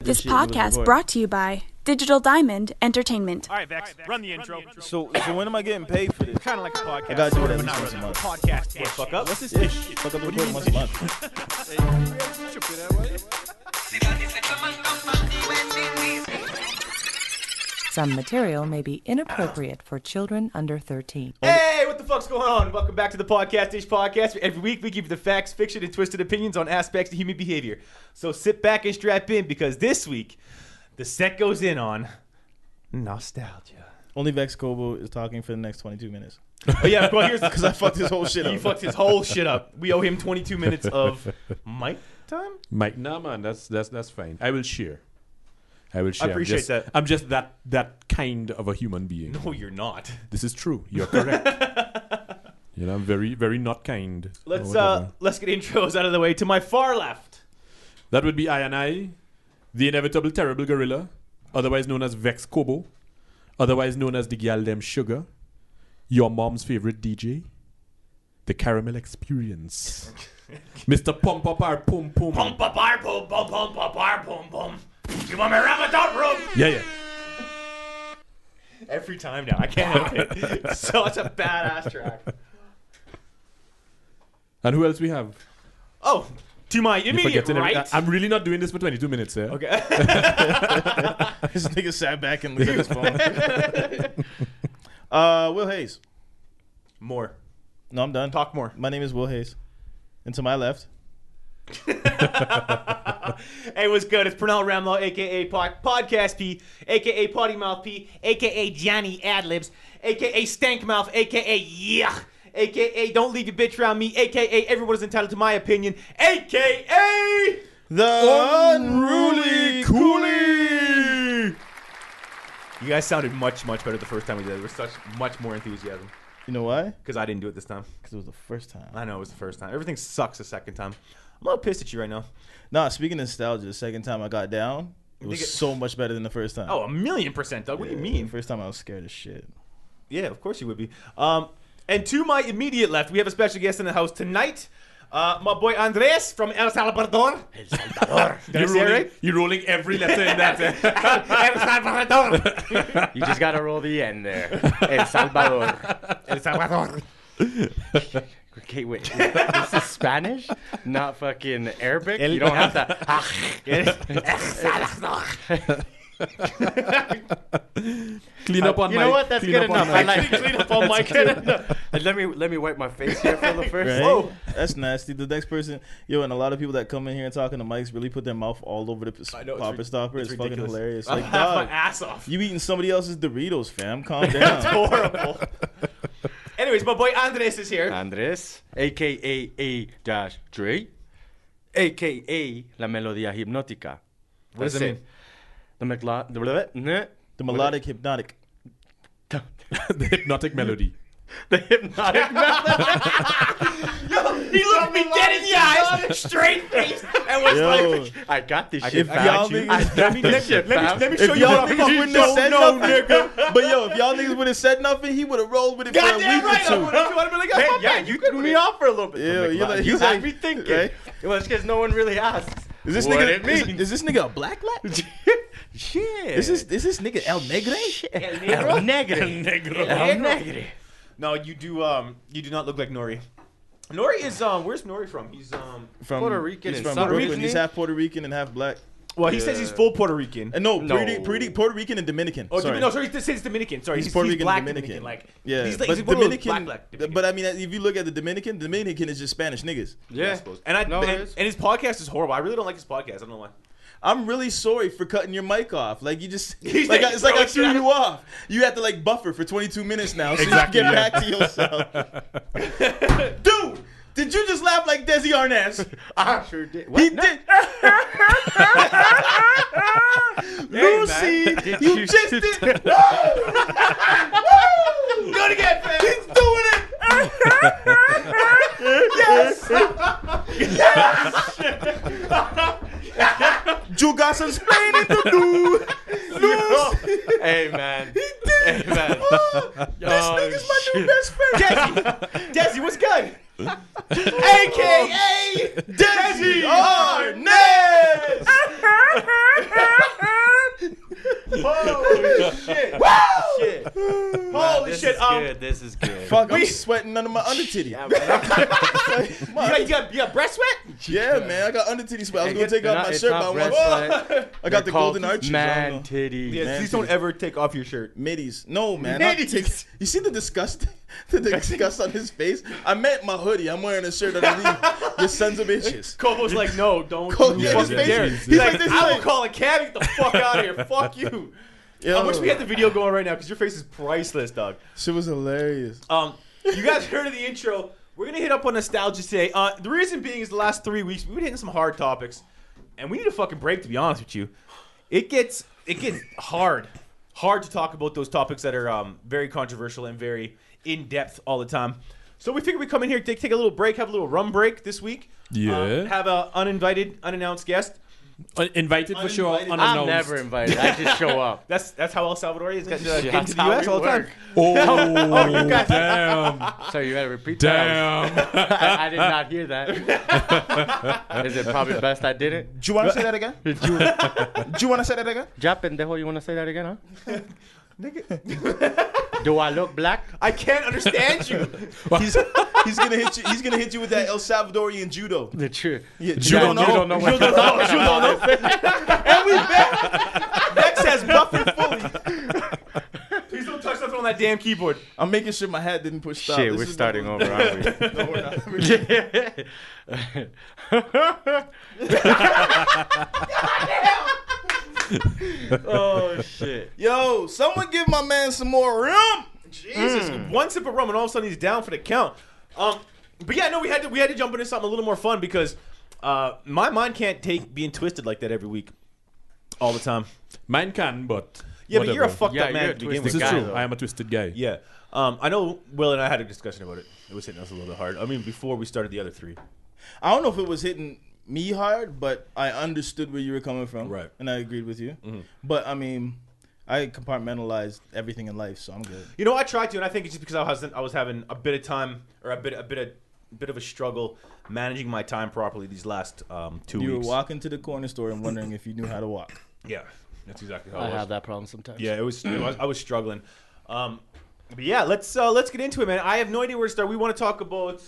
This podcast brought to you by Digital Diamond Entertainment. All right, Vex, run the intro. So when am I getting paid for this? Kind of like a podcast. I gotta do it at but least not once a really. month. Podcast. Yeah, fuck up. What's this ish? Fuck up the recording once a month. Some material may be inappropriate for children under 13. Hey, what the fuck's going on? Welcome back to the Podcast-ish Podcast. Every week we give you the facts, fiction, and twisted opinions on aspects of human behavior. So sit back and strap in because this week the set goes in on nostalgia. Only Vex Kobo is talking for the next 22 minutes. Oh yeah, well here's Because I fucked his whole shit up. he fucked his whole shit up. We owe him 22 minutes of mic time. Mike, nah, man, that's fine. I will share. I appreciate that. I'm just that kind of a human being. No, you're not. This is true. You're correct. I'm very, very not kind. Let's get intros out of the way. To my far left, That would be I, the inevitable terrible gorilla, otherwise known as Vex Kobo, otherwise known as the Gyal Dem Sugar, your mom's favorite DJ, the Caramel Experience, Mr. Pump Up Our Pum Pum. pump up our boom, pump up our boom, boom. You want me to wrap a dog room? Yeah. Every time now, I can't help it. Such a badass track. And who else we have? Oh, to my You're immediate forgetting right. I'm really not doing this for 22 minutes, eh? Okay. This nigga sat back and looked at his phone. Will Hayes. More. No, I'm done. Talk more. My name is Will Hayes. And to my left, Hey, what's good? It's Pernell Ramlow, a.k.a. Podcast P, a.k.a. Potty Mouth P, a.k.a. Johnny Adlibs, a.k.a. Stank Mouth, a.k.a. Yuck, a.k.a. Don't Leave Your Bitch Around Me, a.k.a. Everyone is entitled to my opinion, a.k.a. the Unruly Coolie. You guys sounded much, much better the first time we did it. There was such much more enthusiasm. You know why? Because I didn't do it this time. Because it was the first time. I know it was the first time. Everything sucks the second time. I'm a little pissed at you right now. Nah, speaking of nostalgia, the second time I got down, it was so much better than the first time. Oh, 1,000,000%, Doug. What do you mean? The first time I was scared as shit. Yeah, of course you would be. And to my immediate left, we have a special guest in the house tonight. My boy Andres from El Salvador. El Salvador. Did I say it right? You're rolling every letter in that. El Salvador. You just gotta roll the N there. El Salvador. El Salvador. Okay, wait. This is Spanish? Not fucking Arabic? You don't have to. Clean up on You Mike. know what? That's Clean good up on enough. I Mike. like Clean up on Mike. And let me wipe my face here for the first. Right? Whoa. That's nasty. The next person, and a lot of people that come in here and talking to mics really put their mouth all over the I know, popper stopper. It's fucking ridiculous. hilarious. I'll Like, laugh my dog, ass off. you eating somebody else's Doritos, fam. Calm down. Horrible. Anyways, my boy Andres is here. Andres, a.k.a. A-Dre, a.k.a. La Melodía Hipnótica. What does it mean? The melodic hypnotic. The hypnotic melody. The hypnotic melody. Yo, he looked me dead in the eyes, straight face, and was Yo. like, I got this shit. If fam. y'all I niggas- got this shit, fam. let me show If you y'all what I niggas fucking wouldn't have don't said know, nothing, nigga. but if y'all niggas would have said nothing, he would have rolled with it for a Goddamn week right, or I two. would have been like, Hey, oh, yeah, man, you good threw with me it. off for a little bit. Yeah, Like, you're like- you he's had like- me thinking. right? Well, it's because no one really asks. Is this what nigga? it means. Is this nigga a black lad? Shit. Is this nigga El Negre? El Negre. El Negre. No, you do not look like Nori. Nori is where's Nori from? He's From Puerto Rican He's and from Puerto Brooklyn. Rican. He's half Puerto Rican and half black. well, he says he's full Puerto Rican. And no, No. pretty Puerto Rican and Dominican. Oh, sorry. no, sorry, he says he's Dominican. Sorry, He's Puerto Rican black and Dominican. Like, Yeah, he's like, but he's one of those Dominican. black Dominican. But I mean, if you look at the Dominican is just Spanish niggas. Yeah. I suppose. And No, it and is. his podcast is horrible. I really don't like his podcast. I don't know why. I'm really sorry for cutting your mic off. Like you just, He's like like, it's like I bro, threw shut you off. You have to like buffer for 22 minutes now, so Exactly, you can yeah. get back to yourself. Dude, did you just laugh like Desi Arnaz? I sure did. He What? No. did. Lucy, Did you you just just- did. Good again, fam. He's doing it. Yes. You got some explaining to do. Lucy. Hey, man. Hey, man. This nigga's my new best friend. Desi, what's good? AKA Desi Arnaz. Holy shit! Shit! Holy This shit! is good. This is good. Fuck, I'm sweating under my under titty. Yeah, man. You got breast sweat? Yeah, man, I got under titty sweat. I was gonna take They're off my it's shirt, not but I breast want. sweat. I got They're the called golden arches. I don't Man know. titties. Yeah, Man, please don't titties. ever take off your shirt. Middies. No, man. Not Middies. take, you see the disgust? The disgust on his face? I meant my hoodie. I'm wearing a shirt underneath. You sons of bitches. Kobo's like, no, don't Kobe, you yeah, fucking his face- dare. he's He's like like, this, I will like- call a cab. Get the fuck out of here. Fuck you. Yo, I wish we had the video going right now because your face is priceless, dog. shit was hilarious. You guys heard of the intro. We're going to hit up on nostalgia today. The reason being is the last 3 weeks, we've been hitting some hard topics. And we need a fucking break, to be honest with you. It gets hard to talk about those topics that are very controversial and very in-depth all the time. So we figured we'd come in here, take a little break, have a little rum break this week. Yeah. Have a uninvited, unannounced guest. Invited for sure, Uninvited. unannounced. I'm never invited. I just show up. That's how El Salvadorians get Yeah, into the how U.S. we all the time. work. Oh, you guys- damn. So you gotta repeat that. Damn. I did not hear that. Is it probably best I didn't? Do you want to say that again? Do you want to say that again? Ja pendejo, you wanna say that again, huh? Do I look black? I can't understand you. He's gonna hit you. He's gonna hit you with that El Salvadorian judo. The truth. Yeah, You don't know what You don't know. And we back. Vex has buffing fully. Please don't touch nothing on that damn keyboard. I'm making sure my hat didn't push stop. Shit, This we're is starting number- over, aren't we? No, we're not. Oh shit. Yo, someone give my man some more rum. Jesus, one sip of rum and all of a sudden he's down for the count. But yeah, no, we had to jump into something a little more fun because my mind can't take being twisted like that every week, all the time. Mine can, but Yeah, whatever. but you're a fucked Yeah, up man you're a to begin This with. is guy, true. though. I am a twisted guy. Yeah, I know Will and I had a discussion about it. It was hitting us a little bit hard. I mean, before we started the other three. I don't know if it was hitting me hard, but I understood where you were coming from. Right. And I agreed with you. Mhm. But I mean, I compartmentalized everything in life, so I'm good. You know, I tried to, and I think it's just because I was having a bit of time or a bit of a struggle managing my time properly these last 2 You weeks. were walking to the corner store and wondering if you knew how to walk. Yeah, that's exactly how I it was. have that problem sometimes. Yeah, it was I was struggling. But yeah, let's get into it, man. I have no idea where to start. We want to talk about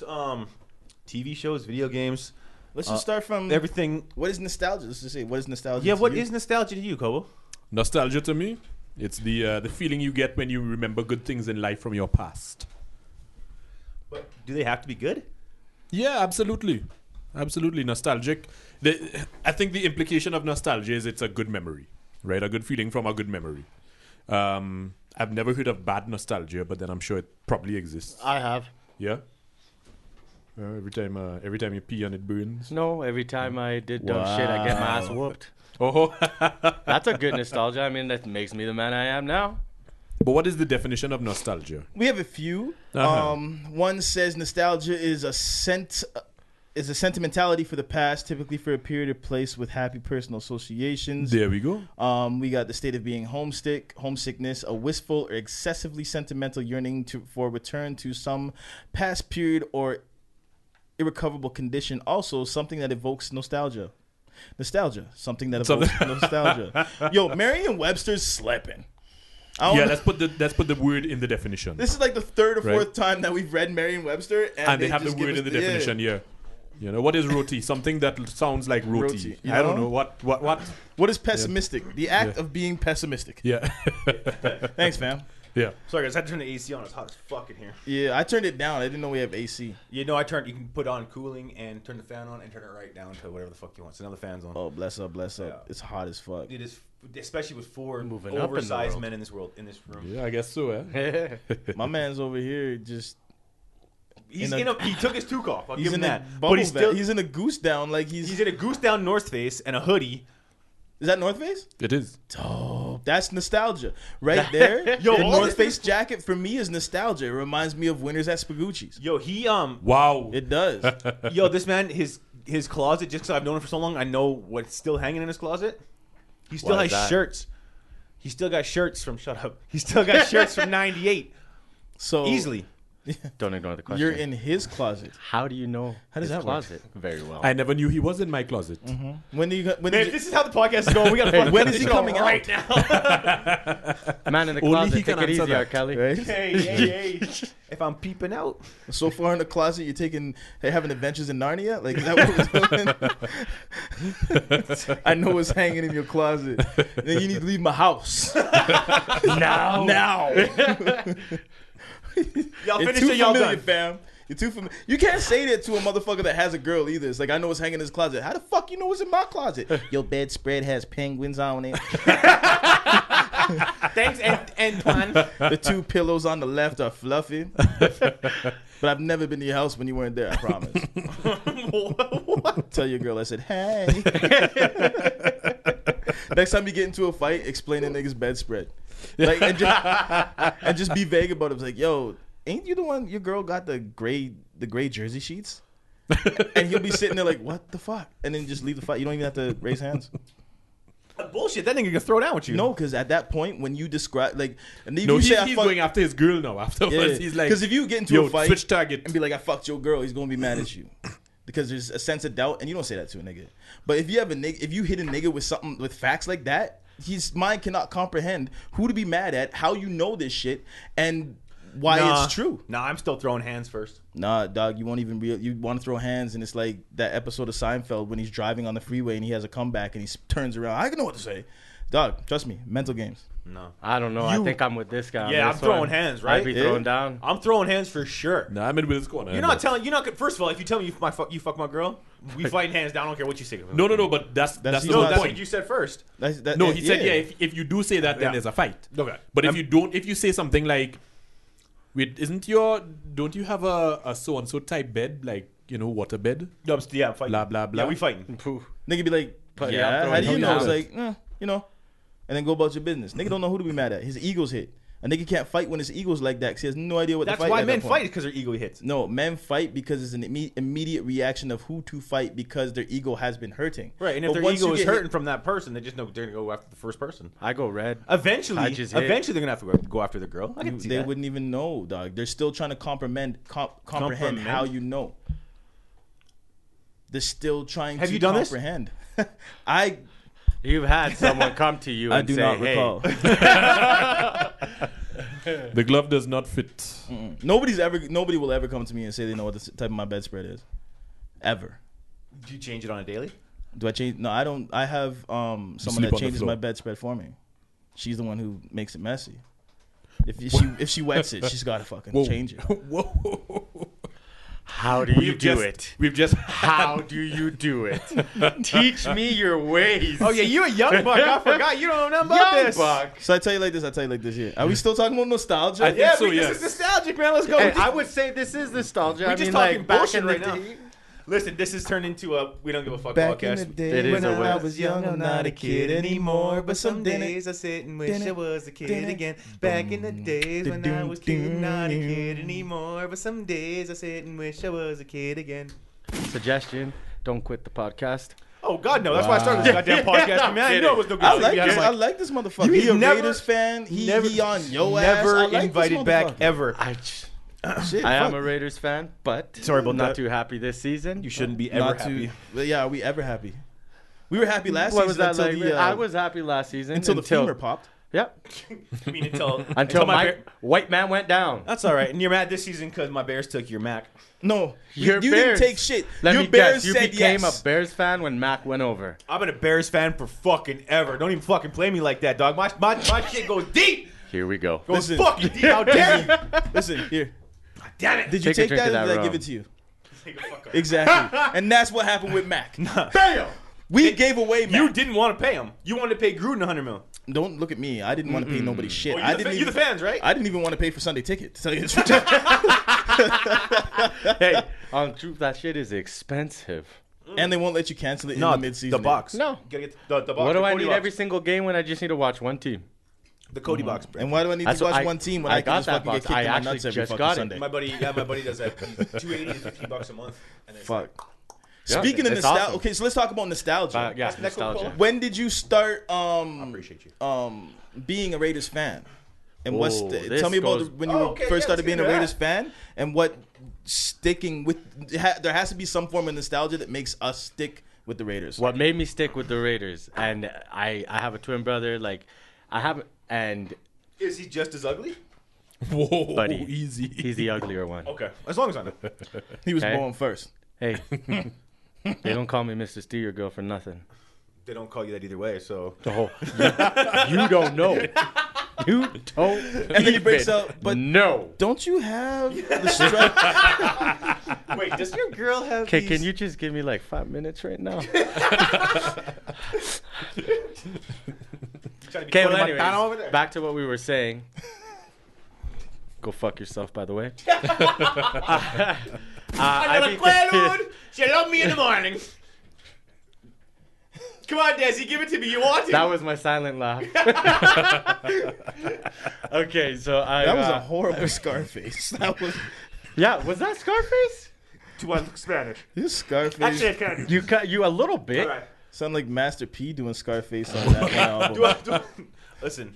TV shows, video games, Let's just start from everything. What is nostalgia? Let's just say, what is nostalgia? Yeah, to what you? is nostalgia to you, Kobo? Nostalgia to me, it's the feeling you get when you remember good things in life from your past. But do they have to be good? Yeah, absolutely. Absolutely nostalgic. I think the implication of nostalgia is it's a good memory, right? A good feeling from a good memory. I've never heard of bad nostalgia, but then I'm sure it probably exists. I have. Yeah? Every time you pee and it burns. No, every time I did dumb shit, I get my ass whooped. Oh, That's a good nostalgia. I mean, that makes me the man I am now. but what is the definition of nostalgia? We have a few. Uh-huh. One says nostalgia is a sentimentality for the past, typically for a period or place with happy personal associations. There we go. We got the state of being homesickness, a wistful or excessively sentimental yearning for return to some past period or irrecoverable condition. Also, something that evokes nostalgia. Something that evokes nostalgia. Yo, Merriam-Webster's slipping. Yeah, let's put the word in the definition. This is like the third or Right. fourth time that we've read Merriam-Webster, And they have the just give word us in the definition, yeah. You know, what is roti? Something that sounds like roti. Roti, you I don't know? know. What? What is pessimistic? The act Yeah. of being pessimistic. Yeah. Thanks, fam. Yeah. Sorry, guys, I had to turn the AC on. It's hot as fuck in here. Yeah, I turned it down. I didn't know we have AC. You know, you can put on cooling and turn the fan on and turn it right down to whatever the fuck you want. So now the fan's on. Oh, bless up. Yeah. It's hot as fuck. It is, especially with four Moving up in the oversized world. men in this room. Yeah, I guess so, eh? My man's over here just. He took his toque off. I'll He's give him in a that. bubble But he's in a goose down. Like he's in a goose down North Face and a hoodie. Is that North Face? It is. Oh, that's nostalgia right there. Yo, the all North this Face jacket for me is nostalgia. It reminds me of winters at Spagucci's. Yo, he Wow. It does. yo, this man, his closet. Just because I've known him for so long, I know what's still hanging in his closet. He still What has is that? shirts. He still got shirts from. Shut up. He still got shirts from '98. So Easily. Don't ignore the question. You're in his closet. How do you know How does his that work? closet? Very well. I never knew he was in my closet. When do you? When Man, did if this is how the podcast is going, we gotta fucking when finish is he it all coming right out? now. Man in the Only closet. he can Take it answer easy, that. R. Kelly. right? Hey. If I'm peeping out, So far in the closet, you're having adventures in Narnia. Like, is that what we're doing? I know it's hanging in your closet. Then you need to leave my house Now. now. y'all You're finish too it, y'all familiar, done. fam. You're too familiar. You can't say that to a motherfucker that has a girl either. It's like, I know it's hanging in his closet. How the fuck you know what's in my closet? Your bedspread has penguins on it. Thanks, Antoine. The 2 pillows on the left are fluffy. But I've never been to your house when you weren't there, I promise. Tell your girl I said, hey. Next time you get into a fight, explain a nigga's bedspread. Like, and just be vague about it. It's like, yo, ain't you the one, your girl got the gray jersey sheets? And he'll be sitting there like, what the fuck? And then just leave the fight. You don't even have to raise hands. Bullshit. That nigga gonna throw down with you. No, because at that point, when you describe, like, and if No, you say he's I fuck, going after his girl now. Afterwards, he's like, because if you get into yo, a fight switch target. and be like, I fucked your girl, he's gonna be mad at you. Because there's a sense of doubt, and you don't say that to a nigga. But if you have a nigga, if you hit a nigga with something with facts like that, his mind cannot comprehend who to be mad at, how you know this shit, and why it's true. Nah, I'm still throwing hands first. Nah, dog, you won't even you want to throw hands, and it's like that episode of Seinfeld when he's driving on the freeway and he has a comeback and he turns around. I don't know what to say. Dog, trust me, mental games. No. I don't know. I think I'm with this guy. on Yeah, I'm this throwing one. hands, right? I'd be Yeah. throwing down. I'm throwing hands for sure. Nah, I'm in with his corner. You're not telling. You're not. First of all, if you tell me you fuck my girl, we fighting hands down. I don't care what you say. No. But that's he's the not whole That's point. what you said first. No, he said if you do say that, then Yeah. there's a fight. Okay. But if you say something like, "Wait, don't you have a so and so type bed, like water bed?" Yeah, I'm fighting. Blah blah blah. Yeah, we fighting. Nigga be like, But yeah, yeah, I'm how throwing do you him know? down. It's like, and then go about your business. Nigga don't know who to be mad at. His ego's hit. A nigga can't fight when his ego's like that because he has no idea what That's to fight. why at men that point. fight because their ego hits. No, men fight because it's an immediate reaction of who to fight because their ego has been hurting. Right, and if But their once ego you is get hurting hit- from that person, they just know they're gonna go after the first person. I go red. Eventually, I just hit. they're gonna have to go after the girl. I can see they that. wouldn't even know, dog. They're still trying to comprehend how you know. They're still trying Have to you done this? comprehend. You've had someone come to you I and do say, not "Hey, recall. The glove does not fit. Nobody will ever come to me and say they know what the type of my bedspread is. Ever. Do you change it on a daily? Do I change? No, I don't. I have someone sleep that on the changes floor. my bedspread for me. She's the one who makes it messy. If she wets it, she's got to fucking Whoa. change it. Whoa. how do you do it? We've just How do you do it? Teach me your ways." Oh yeah, you a young buck. I forgot. You don't know nothing about Young this. buck. So I tell you like this. Yeah. Are we still talking about nostalgia? I think Yeah, so, this yes. is nostalgic, man. Let's go. Hey, I would say this is nostalgia. We're I just mean, talking like back bullshit in the right now. day. Listen, this has turned into a we don't give a fuck Back podcast. in the day It is when a I win. was young, I'm not a kid anymore. But some days I sit and wish I was a kid again. Back in the days when I was kid, not a kid anymore. But some days I sit and wish I was a kid again. Suggestion: don't quit the podcast. Oh God, no! That's why I started this goddamn podcast, man. I knew it was no good. I thing like behind this. the I mic. like this motherfucker. You He a never- Raiders fan. He on yo ass. Never I like this invited back motherfucker. ever. Shit, I am fuck. a Raiders fan, but Sorry about not that. too happy this season. You shouldn't be ever Not happy. too. But yeah, are we ever happy? We were happy last What season was that until like? the I was happy last season until the femur popped. Yep. I mean, until Until my my Bear- white man went down. That's all right. And you're mad this season because my Bears took your Mac. No, Your you Bears. didn't take shit. Let Your me Bears guess. You said became yes. a Bears fan when Mac went over. I've been a Bears fan for fucking ever. Don't even fucking play me like that, dog. My shit goes deep. Here we go. Goes Listen. fucking deep. How dare you? Listen here. Damn it. Did you Take a take drink that, of or that did I give rum. it to you? Take the fuck up. Exactly. And that's what happened with Mac. Bam! We gave away Mac. You didn't want to pay him. You wanted to pay Gruden $100 million. Don't look at me. I didn't want to pay nobody shit. Oh, I didn't. you're the fans, right? I didn't even want to pay for Sunday ticket. To tell you the truth. Hey, on truth, that shit is expensive. And they won't let you cancel it in No, the midseason. the box. No. You gotta get the box. What the do I Cody need box. every single game when I just need to watch one team? The Cody box, bro. And why do I need That's to what watch I- one team when I I can got just that fucking get box. kicked I in my actually nuts every just fucking got it. Sunday? My buddy does that. $280 to $50 a month. And then Fuck. Yeah, Speaking of it's nostalgia, awesome. okay, so let's talk about nostalgia. Yeah, That's Coca-Cola? nostalgia. When did you start I appreciate you. being a Raiders fan? And this tell me about goes- when you first started being a Raiders fan, and what sticking with. There has to be some form of nostalgia that makes us stick with the Raiders. What made me stick with the Raiders, and I have a twin brother. Like, I have, and Is he just as ugly? Whoa, Buddy. easy. he's the uglier one. Okay, as long as I know. He was Okay. born first. Hey, they don't call me Mr. Steal Your Girl for nothing. They don't call you that either way, so. Oh, you don't know. You don't. And then he breaks even out, but no. don't you have the strap? Wait, does your girl have Okay, these... can you just give me like 5 minutes right now? Okay, well, anyways, back to what we were saying. Go fuck yourself, by the way. She love me in the morning. Come on, Desi, give it to me. You want it? That was my silent laugh. Okay, so That was a horrible Scarface. That was Yeah, was that Scarface? to one Spanish. this Scarface. Actually, I can. You a little bit. All right. Sound like Master P doing Scarface on that one album. Listen,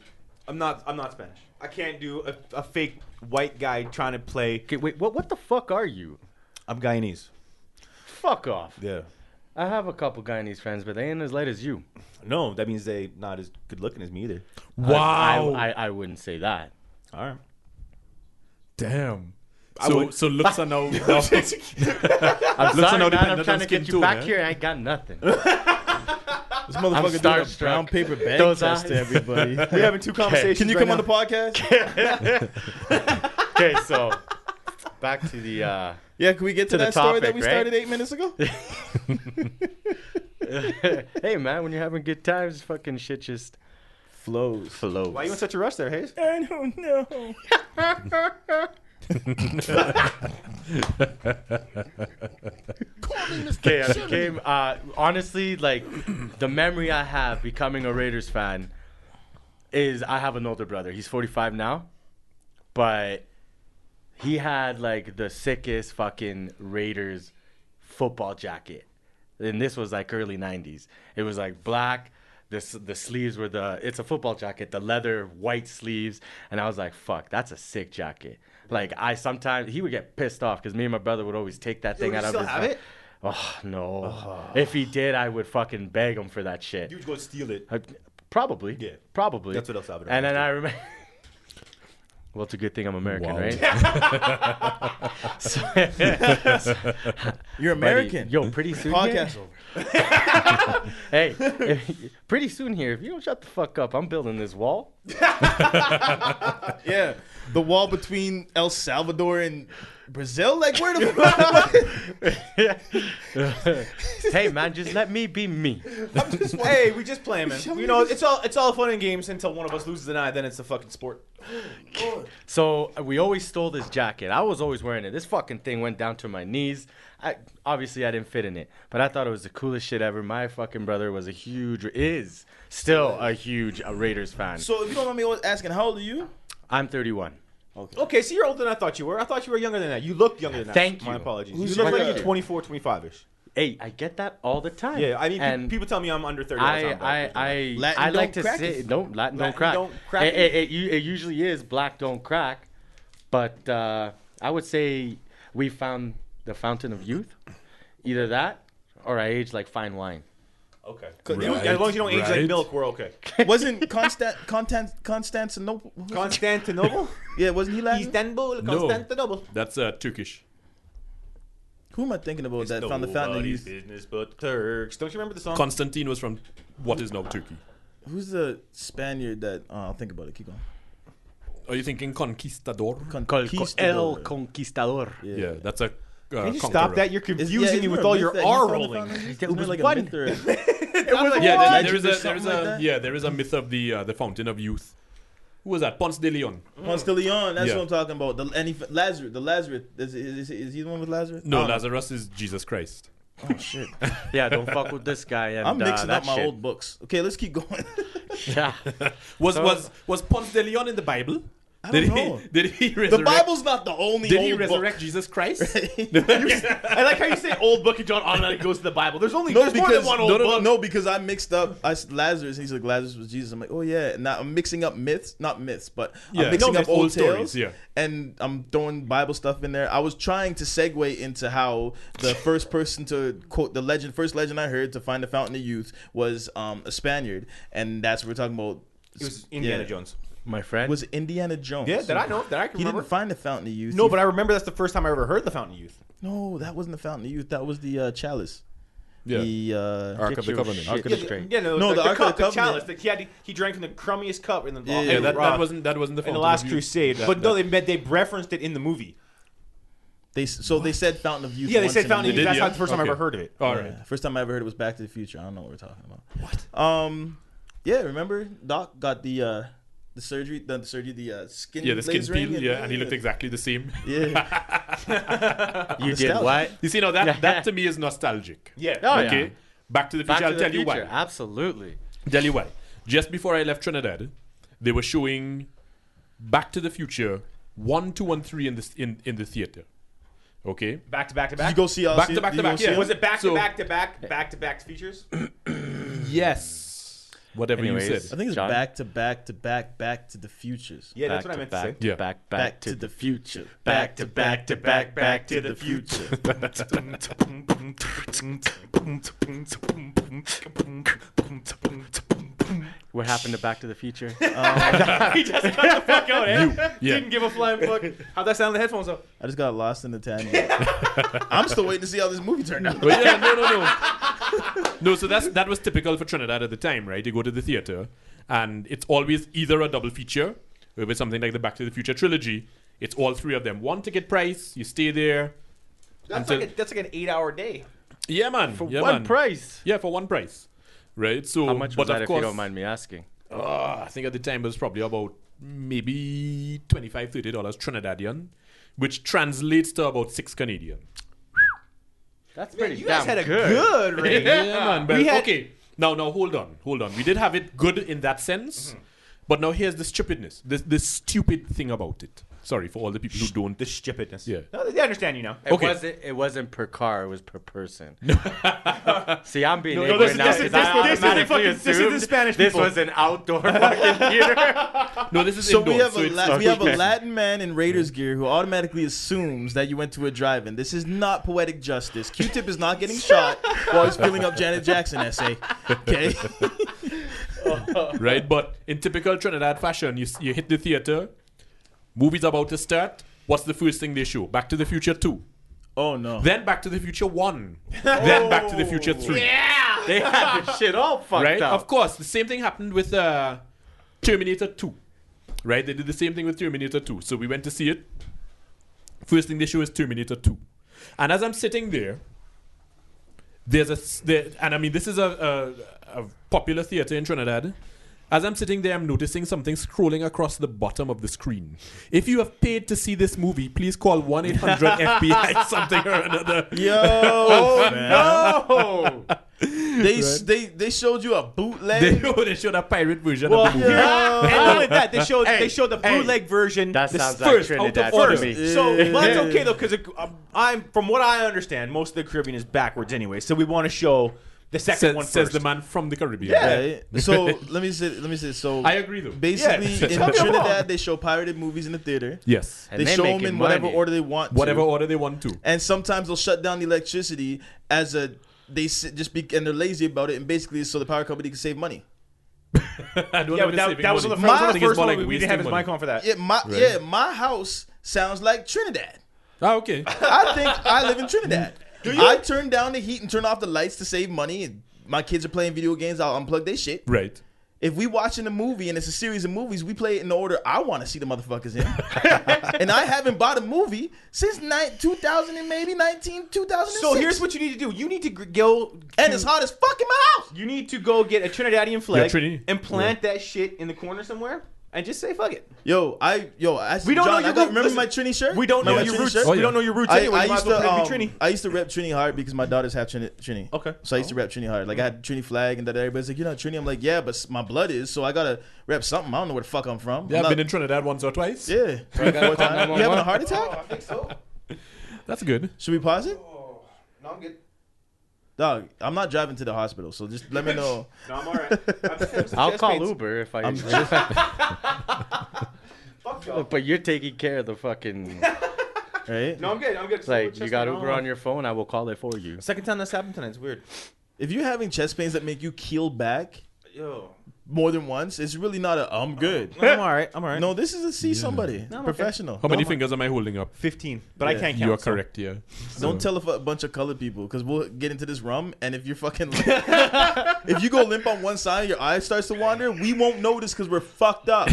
I'm not Spanish. I can't do a fake white guy trying to play. Okay, wait, what the fuck are you? I'm Guyanese. Fuck off. Yeah. I have a couple Guyanese friends, but they ain't as light as you. No, that means they not as good looking as me either. Wow. I wouldn't say that. All right. Damn. I So would- so looks are now. I'm Looks are sorry, now man. dependent I'm on trying to skin get you tone, back man. here. I ain't got nothing. This motherfucker doing a starstruck. brown paper bag Those test to eyes. everybody. We're having two conversations. Can you right come now. on the podcast? Okay, so back to the. Yeah, can we get to To the that story that topic, we right? started 8 minutes ago? Hey, man, when you're having good times, fucking shit just Flows. flows. Why are you in such a rush there, Hayes? I don't know. Okay, I became honestly like the memory I have becoming a Raiders fan is I have an older brother. He's 45 now, but he had like the sickest fucking Raiders football jacket, and this was like early 90s. It was like black. The sleeves were it's a football jacket, the leather white sleeves, and I was like, fuck, that's a sick jacket. Like sometimes he would get pissed off because me and my brother would always take that thing you out of still his. have it? Oh no! If he did, I would fucking beg him for that shit. You would go steal it. Probably. Yeah. Probably. That's what El Salvador And then does. I remember. Well, it's a good thing I'm American, Wow. right? You're American. Yo, pretty soon. Podcast Here, over. hey, pretty soon here. If you don't shut the fuck up, I'm building this wall. Yeah. The wall between El Salvador and Brazil? Like, where the fuck? Hey, man, just let me be me. Hey, we just playing, man. You know, it's all fun and games until one of us loses an eye. Then it's a fucking sport. So we always stole this jacket. I was always wearing it. This fucking thing went down to my knees. Obviously I didn't fit in it, but I thought it was the coolest shit ever. My fucking brother was still a huge Raiders fan. So, if you don't mind me asking, how old are you? I'm 31. Okay, so you're older than I thought you were. I thought you were younger than that. You look younger than that. Thank My you. apologies. Who's You look your like brother? you're 24, 25-ish. Hey, I get that all the time. Yeah, I mean, and people tell me I'm under 30 all the time. Latin I like don't to crack say it. no, Latin don't Latin crack. don't crack It usually is black don't crack, but I would say we found the fountain of youth. Either that or I age like fine wine. Okay. Right, As long as you don't age like right. milk, we're okay. Wasn't Constantinople? Constantinople? Yeah, wasn't he Latin? Istanbul? No. Constantinople. That's Turkish. Who am I thinking about that found the fountain of Nobody's youth? business but Turks. Don't you remember the song? Constantine was from what is now Turkey. Who's the Spaniard that... I'll think about it. Keep going. Are you thinking conquistador? El Conquistador. Yeah, that's a Can you stop that? You're confusing me isn't with there a all myth your that he R found the rolling. fountain of youth? It Isn't there was like one. a myth or... Yeah, Legend there is or a something like that? there is a myth of the fountain of youth. Who was that? Ponce de Leon. Ponce de Leon, that's Yeah. what I'm talking about. Lazarus. Is he the one with Lazarus? No, Oh. Lazarus is Jesus Christ. Oh, shit. Yeah, don't fuck with this guy. And, I'm mixing that up my shit. old books. Okay, let's keep going. Yeah. Was So- Ponce de Leon in the Bible? I don't know. Did he The resurrect? Bible's not the only Did old he book. resurrect Jesus Christ? I like how you say old book and John automatically goes to the Bible. There's only No, there's more than because one old book. no, because I mixed up Lazarus. He's like Lazarus was Jesus. I'm like, oh yeah. Now I'm mixing up myths, not myths, but Yeah. I'm mixing No, up old old stories, tales. yeah. And I'm throwing Bible stuff in there. I was trying to segue into how the first person to quote the legend, first legend I heard to find the Fountain of Youth was a Spaniard, and that's what we're talking about. It was Indiana Yeah. Jones. My friend. Was it Indiana Jones? Yeah, that I know. That I can He remember. didn't find the Fountain of Youth. No, He- but I remember that's the first time I ever heard the Fountain of Youth. no, that wasn't the Fountain of Youth. That was the chalice. Yeah. The Ark Get of the your Covenant. shit Ark of the- straight. Yeah, No, the Ark cup, of the the Covenant. chalice. He drank from the crummiest cup in the Yeah, Yeah, that wasn't the in Fountain the of Last Youth. Crusade. That- But no, that- they referenced it in the movie. They said Fountain of Youth. Yeah, they once said in the Fountain of movie. Youth. That's yeah? not the first time I Okay. ever heard of it. All Yeah. right. First time I ever heard it was Back to the Future. I don't know what we're talking about. What? Yeah, remember Doc got the surgery, the skin. Yeah, the skin lasering peel. Yeah, and he looked exactly the same. Yeah. You did Nostalgia. what? You see, now that to me is nostalgic. Yeah. Oh, Okay. yeah. Back to the Back Future. to I'll the tell you future. why. Absolutely. Tell you why. Just before I left Trinidad, they were showing Back to the Future 1, 2, and 3 in the theater. Okay. Back to back to Did you back. go see all? Back to back to back, yeah. Was it back to So- back to back back to back features? Yes. Whatever Anyways. you I said. think it's John? back to back to back, back to the futures. Yeah, that's what I meant to say. Yeah. Back to the future. Back to back to back, back to the future. What happened to Back to the Future? He just cut the fuck out, eh? Yeah. Didn't give a flying fuck. How'd that sound on the headphones though? I just got lost in the tangent. I'm still waiting to see how this movie turned out. But yeah, no. No, so that was typical for Trinidad at the time, right? You go to the theater, and it's always either a double feature, or with something like the Back to the Future trilogy. It's all three of them. One ticket price. You stay there. That's Until- like an 8-hour day. Yeah, man. For yeah, one man. price. Yeah, for one price. Right? So, How much was but that, of if course, you don't mind me asking? I think at the time it was probably about maybe $25, $30 Trinidadian, which translates to about 6 Canadian. That's pretty You guys damn had a good. good rate. Yeah, man. But We had- okay. Now, hold on. We did have it good in that sense, but now here's the stupidness. The stupid thing about it. Sorry for all the people who don't. The stupidness. Yeah. No, they understand you now. It wasn't per car, it was per person. See, I'm being No, ignorant this- now this is- because this- I this is the automatically fucking- this is the assumed Spanish this people. was an outdoor fucking theater. No, this is So indoor, we have so a it's- we have a okay. Latin man in Raiders gear who automatically assumes that you went to a drive-in. This is not poetic justice. Q-Tip is not getting shot while he's filling up Janet Jackson essay. Okay. right? But in typical Trinidad fashion, you hit the theater, movie's about to start. What's the first thing they show? Back to the Future 2. Oh no. Then Back to the Future 1. Then Back to the Future 3. They had the shit all fucked Right? up. Of course, the same thing happened with Terminator 2. Right? They did the same thing with Terminator 2. So we went to see it. First thing they show is Terminator 2. And as I'm sitting there, and I mean, this is a popular theater in Trinidad. As I'm sitting there, I'm noticing something scrolling across the bottom of the screen. If you have paid to see this movie, please call 1-800-FBI something or another. Yo, man. No. They showed you a bootleg. They showed a pirate version Well, of the movie. yeah. And not only that, they showed the hey. bootleg version. That the sounds like first, Trinidad out to the me. first. So well, that's okay though, because I'm from what I understand, most of the Caribbean is backwards anyway. So we want to show the second one Says first. the man from the Caribbean. Right? So let me say. So I agree though. basically, Yeah. in Tell me I'm wrong. Trinidad, they show pirated movies in the theater. Yes. And They they show them making in whatever money. order they want. Whatever to. order they want to. And sometimes they'll shut down the electricity and they're lazy about it, and basically so the power company can save money. I don't Yeah, know but if that was saving the money. My- first, I think it's first more one. like We didn't have his wasting mic on for that. Yeah, my house sounds like Trinidad. Ah, okay. I think I live in Trinidad. I turn down the heat and turn off the lights to save money. And my kids are playing video games. I'll unplug their shit. Right. If we watching a movie and it's a series of movies, we play it in the order I want to see the motherfuckers in. And I haven't bought a movie since 2000 and maybe 2006. So here's what you need to do. You need to go. And it's hot as fuck in my house. You need to go get a Trinidadian flag Yeah, Trini. and plant that shit in the corner somewhere. and just say fuck it. Yo, We don't know your roots. remember my Trini shirt? We don't know Remember your my Trini roots. shirt? Oh, yeah. We don't know your roots I anyway. You might used as well to pretend to be Trini. I used to rep Trini hard because my daughters have Trini. Okay. So I used to rep Trini hard. Like I had Trini flag, and that everybody's like, "You're not Trini." I'm like, "Yeah, but my blood is." So I gotta rep something. I don't know where the fuck I'm from. Yeah, I'm I've been not- in Trinidad once or twice. Yeah. 3-4 times. You having a heart attack? I think so. That's good. Should we pause it? No, I'm good. Dog, I'm not driving to the hospital, so just let me know. No, I'm all right. I'll call Uber if I. Fuck y'all. But you're taking care of the fucking. Right? No, I'm good. I'm good. It's like you got Uber on your phone. I will call it for you. Second time that's happened tonight. It's weird. If you're having chest pains that make you keel back Yo. more than once, it's really not a I'm good. No, I'm all right. I'm all right. No, this is a see somebody. No, I'm professional. How many Don't- fingers am I holding up? 15, but I Yeah. can't count. You are so- correct, yeah. Don't tell a bunch of colored people because we'll get into this rum. And if you're fucking, if you go limp on one side, your eye starts to wander. We won't notice because we're fucked up.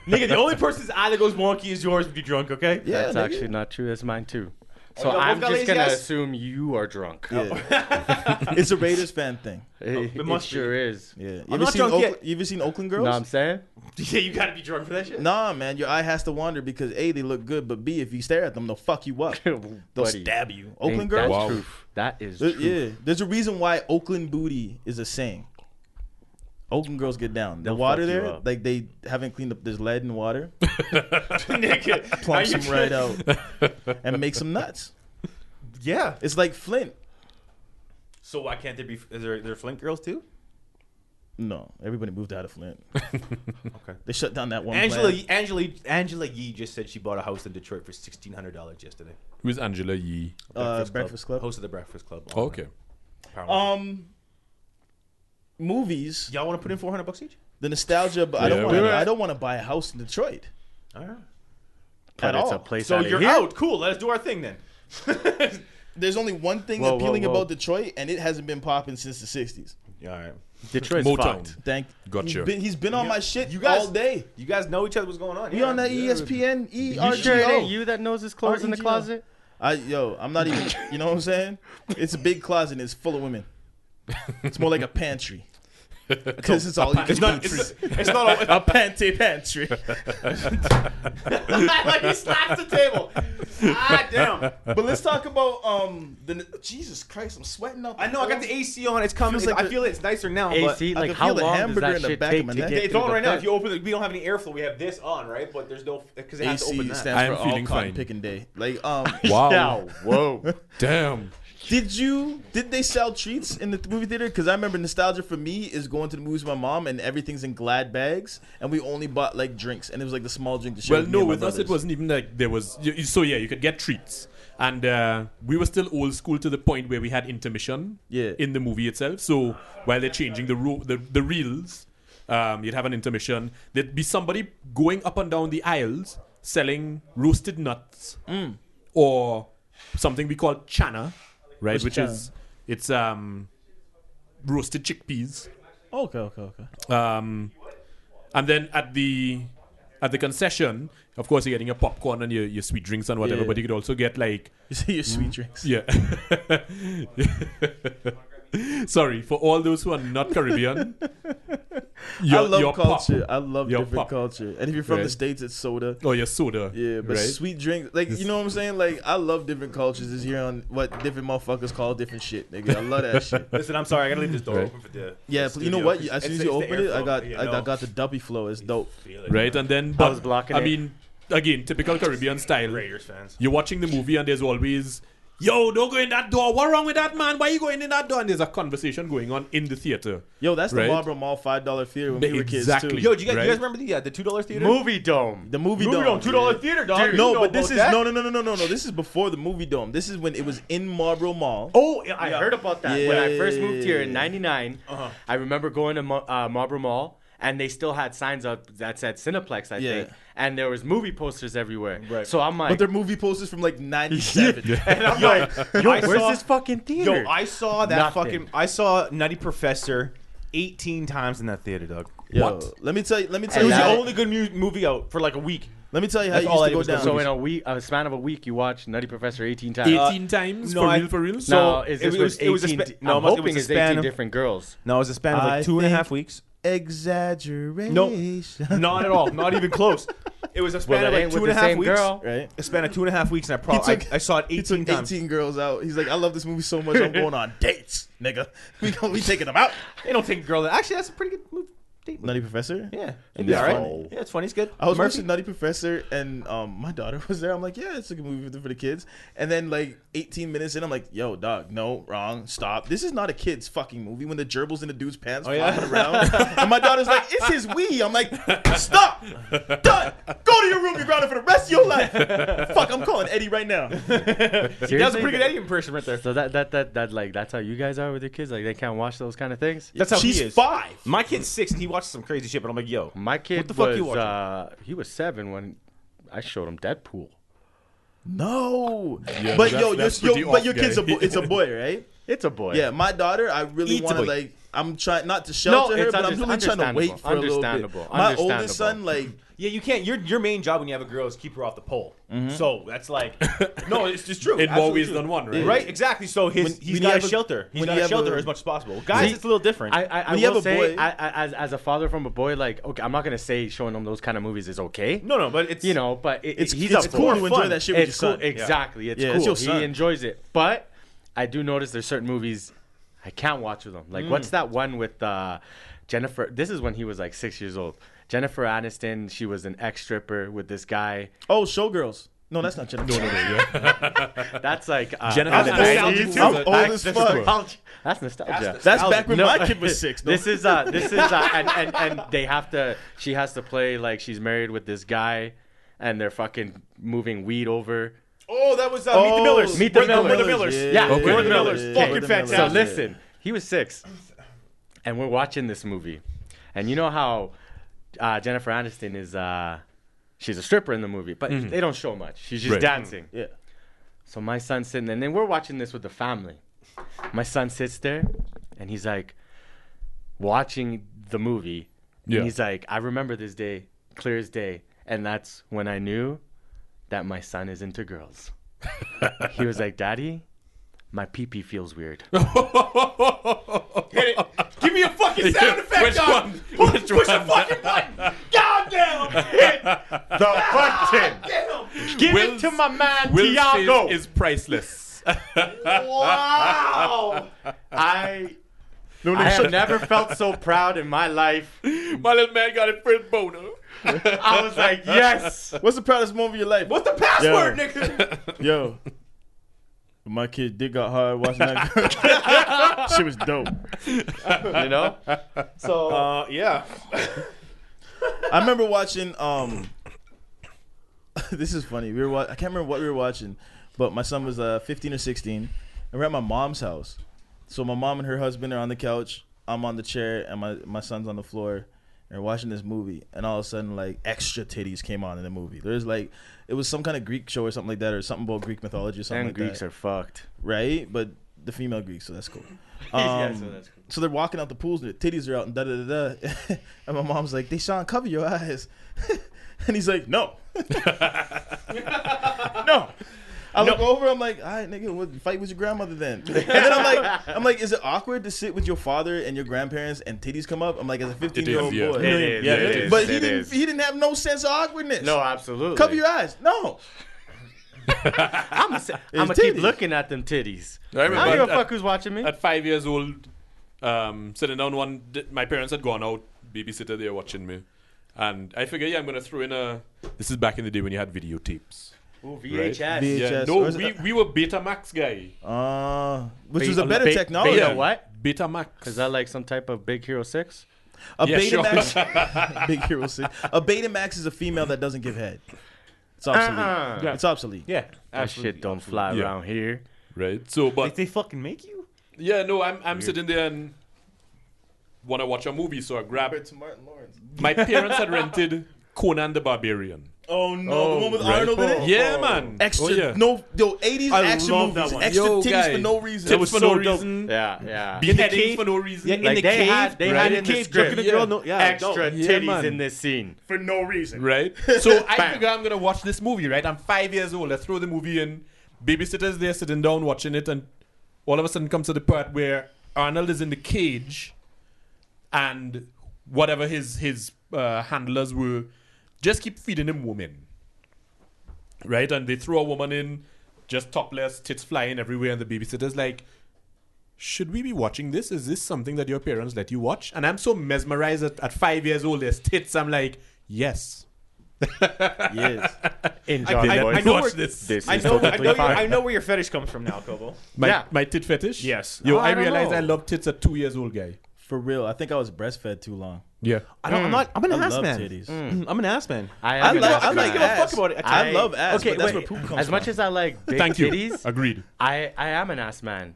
Nigga, the only person's eye that goes wonky is yours if you're drunk, okay? Yeah, That's nigga. actually not true. That's mine too. So y'all both I'm got just lazy gonna eyes? assume you are drunk. Yeah. It's a Raiders fan thing. It must be. sure is. Yeah. You I'm ever not seen drunk Oakland, yet. you ever seen Oakland girls? Know what I'm saying? Yeah, you gotta be drunk for that shit. Nah, man, your eye has to wander because A, they look good, but B, if you stare at them, they'll fuck you up. They'll Buddy, stab you. ain't Oakland that girls? Wow. truth? That is There- truth. yeah, there's a reason why Oakland booty is a saying. Oakland girls get down. The They'll water fuck you there, up. like they haven't cleaned up. There's lead in water. Nigga, are Plumps you them right out and makes them nuts. Yeah. It's like Flint. So why can't there be? Is there Flint girls too? No, everybody moved out of Flint. Okay. They shut down that one. Angela plant. Angela Yee just said she bought a house in Detroit for $1,600 yesterday. Who's Angela Yee? Breakfast Club. Host of the Breakfast Club. Oh, okay. Movies. Y'all want to put in $400 each? The nostalgia, but Yeah, I don't want to buy a house in Detroit All right. But at it's all. a place So out of you're here. out. Cool. Let us do our thing then. There's only one thing Whoa, appealing whoa, whoa. about Detroit, and it hasn't been popping since the '60s. Yeah, all right. Detroit's Motown. fucked. Gotcha. He's been on my shit You guys- all day. You guys know each other. What's going on? We on that ESPN You sure it ain't ERGO. you that knows his clothes in the REGO. closet? I'm not even. You know what I'm saying? It's a big closet. and It's full of women. It's more like a pantry. Because it's all you can It's not. eat. It's not. A pantry. Like he slaps the table. Ah, damn. But let's talk about Jesus Christ, I'm sweating out. I know. I got the AC on. It's coming. Feels like I the- feel it's nicer now. AC, I like can how feel the long does hamburger that in the shit back of take my to neck. get It's through on the right now. vent? If you open it, we don't have any airflow. We have this on, right? But there's no because it has to open ACE that. stands I am for all feeling cotton fine. picking day. Like Wow. Yeah, whoa. Damn. Did they sell treats in the movie theater? Because I remember nostalgia for me is going to the movies with my mom and everything's in Glad bags, and we only bought like drinks, and it was like the small drink to share. Well, with me no, and my with us it brothers. wasn't even like there was. So yeah, you could get treats, and we were still old school to the point where we had intermission. Yeah. In the movie itself, so while they're changing the reels, you'd have an intermission. There'd be somebody going up and down the aisles selling roasted nuts, or something we call chana, right? What's Which chana? is it's roasted chickpeas. Okay. And then at the concession, of course, you're getting your popcorn and your sweet drinks and whatever. Yeah. But you could also get like You see your sweet drinks. yeah. Sorry for all those who are not Caribbean. I love your culture. pop. I love Your different pop. culture. And if you're from the Right. States, it's soda. Oh, your soda. Yeah, but right? sweet drinks, like you know what I'm saying? Like I love different cultures. Is here on what different motherfuckers call different shit, nigga. I love that shit. Listen, I'm sorry. I gotta leave this door Right. open for the. Yeah, the you know studio. what? As soon as It's you the open it, I airflow. got You I know. got the duppy flow. It's dope. Feel it. Right, and then I was blocking I it. mean, again, typical Caribbean style. Raiders fans. You're watching the movie and there's always, yo, don't go in that door. What wrong with that man? Why you going in that door? And there's a conversation going on in the theater. Yo, that's the Right. Marlboro Mall $5 theater when we were kids too. Exactly. Yo, do you guys, Right. you guys remember the $2 theater? Movie Dome. The movie Movie dome. dome, $2 yeah. theater, dog. You No, know but this about is that? no. This is before the movie dome. This is when it was in Marlboro Mall. Oh, I heard about that. When I first Yeah. moved here in '99, Uh-huh. I remember going to Marlboro Mall, and they still had signs up that said Cineplex, I Yeah. think, and there was movie posters everywhere. Right. So I'm But like, they're movie posters from like '97. and I'm like, yo, I where's saw- this fucking theater? Yo, I saw that Nothing. fucking. I saw Nutty Professor 18 times in that theater, dog. Yo, What? let me tell you. It was And the that- only good movie out for like a week. Let me tell you how That's it all used I to was go gonna down. So in a span of a week, you watch Nutty Professor 18 times. 18 times? no, For real? So Now, is this it was- with it was a 18? spa- no, I'm it was hoping a it's span 18 of- different girls. No, it was a span of I like 2.5 think- weeks. Exaggeration. Nope. Not at all. Not even close. It was a span Well, of it like ain't two with and a the half same weeks. girl. Right? A span of 2.5 weeks, and I saw it He 18 took times. 18 girls out. He's like, I love this movie so much. I'm going on dates, nigga. We taking them out. They don't take a girl. Actually, that's a pretty good movie. Nutty Professor. Yeah, And yeah, it's all right. funny. Yeah, it's funny. It's good. I was Murphy? watching Nutty Professor, and my daughter was there. I'm like, yeah, it's a good movie for the kids. And then like 18 minutes in, I'm like, yo, dog, no, wrong, stop. This is not a kid's fucking movie. When the gerbils in the dude's pants flopping around, and my daughter's like, it's his wee. I'm like, stop, done. Go to your room. You're grounded for the rest of your life. Fuck, I'm calling Eddie right now. That was a pretty good Eddie impression right there. So that like that's how you guys are with your kids. Like they can't watch those kind of things. That's how She's he is. 5. My kid's 6 and he watches some crazy shit, but I'm like, yo, My kid What the fuck was you watching? he was 7 when I showed him Deadpool. No, Yeah, but that's pretty but off, your kid's guy. it's a boy, right? It's a boy. Yeah, my daughter, I really Eats a want to boy. like. I'm trying not to shelter her, it's but I'm really trying to wait for a little bit. understandable. My oldest son, like, yeah, you can't. Your main job when you have a girl is keep her off the pole. So that's like, no, it's just true. In more Absolutely ways true. than one, right? Right, exactly. So he's when you got have to a- shelter. He's when got you to have shelter a- her as much as possible. Guys, See, it's a little different. I When you will have a say, boy- as a father from a boy, like, okay, I'm not gonna say showing him those kind of movies is okay. no, but it's You know, but it's he's it's up cool for to it. enjoy fun. that shit with your It's cool. son. Exactly. It's Yeah, cool. it's your He son. enjoys it. But I do notice there's certain movies I can't watch with him. Like, what's that one with Jennifer? This is when he was like 6 years old. Jennifer Aniston. She was an ex-stripper with this guy. Oh, Showgirls. No, that's not Jennifer. That's like Jennifer that's Aniston. 90s. I'm old That's as fuck. nostalgia. That's nostalgia. That's back when No, my kid was 6. This is and they have to. She has to play like she's married with this guy, and they're fucking moving weed over. oh, that was Meet the Millers. Meet the We're Millers. We're the Millers. Yeah, Okay. We're We're the the Millers. Millers. Yeah, Fucking We're the fantastic. So Millers. listen, he was 6, and we're watching this movie, and you know how Jennifer Aniston is. She's a stripper in the movie, but they don't show much. She's just Right. dancing. Yeah. So my son's sitting there, and then we're watching this with the family. My son sits there, and he's like watching the movie. Yeah. And he's like, I remember this day, clear as day. And that's when I knew that my son is into girls. He was like, Daddy, my pee-pee feels weird. Hit it. Give me a fucking sound effect. Which dog. one? Push Which a one? fucking button. Goddamn. Hit The button! damn. Give Will's- it to my man, Will Tiago! is priceless. Wow. I have never felt so proud in my life. My little man got it for his boner. I was like, yes! What's the proudest moment of your life? What's the password, Yo. nigga? Yo. My kid dick got hard watching that. Shit was dope. You know? So, yeah. I remember watching. This is funny. I can't remember what we were watching, but my son was 15 or 16, and we're at my mom's house. So my mom and her husband are on the couch. I'm on the chair, and my son's on the floor. And we're watching this movie, and all of a sudden, like, extra titties came on in the movie. There's like, it was some kind of Greek show or something like that, or something about Greek mythology or something And like Greeks that. are fucked. Right? But the female Greeks, so that's cool. Yeah, so that's cool. So they're walking out the pools and their titties are out and da da da da. And my mom's like, Deshaun, cover your eyes. And he's like, no. No. I look over, I'm like, all right, nigga, what, fight with your grandmother then. And then I'm like, is it awkward to sit with your father and your grandparents and titties come up? I'm like, as a 15-year-old yeah. boy. It is, Yeah, it it is, But it is. he didn't have no sense of awkwardness. No, absolutely. Cover your eyes. No. I'm gonna keep titties. looking at them titties. I I remember don't give a at- fuck who's watching me. At 5 years old, sitting down my parents had gone out, babysitter there watching me. And I figured, I'm going to throw in this is back in the day when you had videotapes. Ooh, Right. VHS. Yeah, or no, is it- we were Betamax guy. which was a better Beta technology. Beta what? Betamax. Is that like some type of Big Hero 6? A Yeah, sure. Betamax. Big Hero 6. A Betamax is a female that doesn't give head. It's obsolete. Yeah. It's obsolete. Yeah. That shit don't fly Yeah. around here. Right. So, but They fucking make you? yeah, no, I'm sitting there and want to watch a movie, so I grab it. To Martin Lawrence. My parents had rented Conan the Barbarian. Oh no, the one with Arnold in it. Yeah, man. Extra, Oh, yeah. no, 80s I action love that movies. one. Extra Yo, titties guy. for no reason. Tits was for so no dope. reason. Yeah. Beheadings for no reason. Yeah, in the cave, they right? had In in the the cave, script, jumping the girl. No, yeah, extra no. Yeah, titties man. in this scene. For no reason. Right? So I Bam. figure I'm going to watch this movie, right? I'm 5 years old. Let's throw the movie in. Babysitter's there sitting down watching it, and all of a sudden comes to the part where Arnold is in the cage and whatever his handlers were just keep feeding him women. Right? And they throw a woman in, just topless, tits flying everywhere, and the babysitter's like, should we be watching this? Is this something that your parents let you watch? And I'm so mesmerized at 5 years old, there's tits. I'm like, yes. Yes. Enjoy, I boys. know Watch where- this. This I is know, perfectly fine. I know where your fetish comes from now, Kobo. My tit fetish? Yes. Yo, I I don't realized know. I love tits at 2 years old, guy. For real, I think I was breastfed too long. Yeah. I'm an I ass love man. titties. I'm an ass man. I am an like ass I man. like give a fuck ass. about it. I love ass. Okay, but that's wait. where poop comes As from. much as I like big Thank you. titties, Agreed. I am an ass man.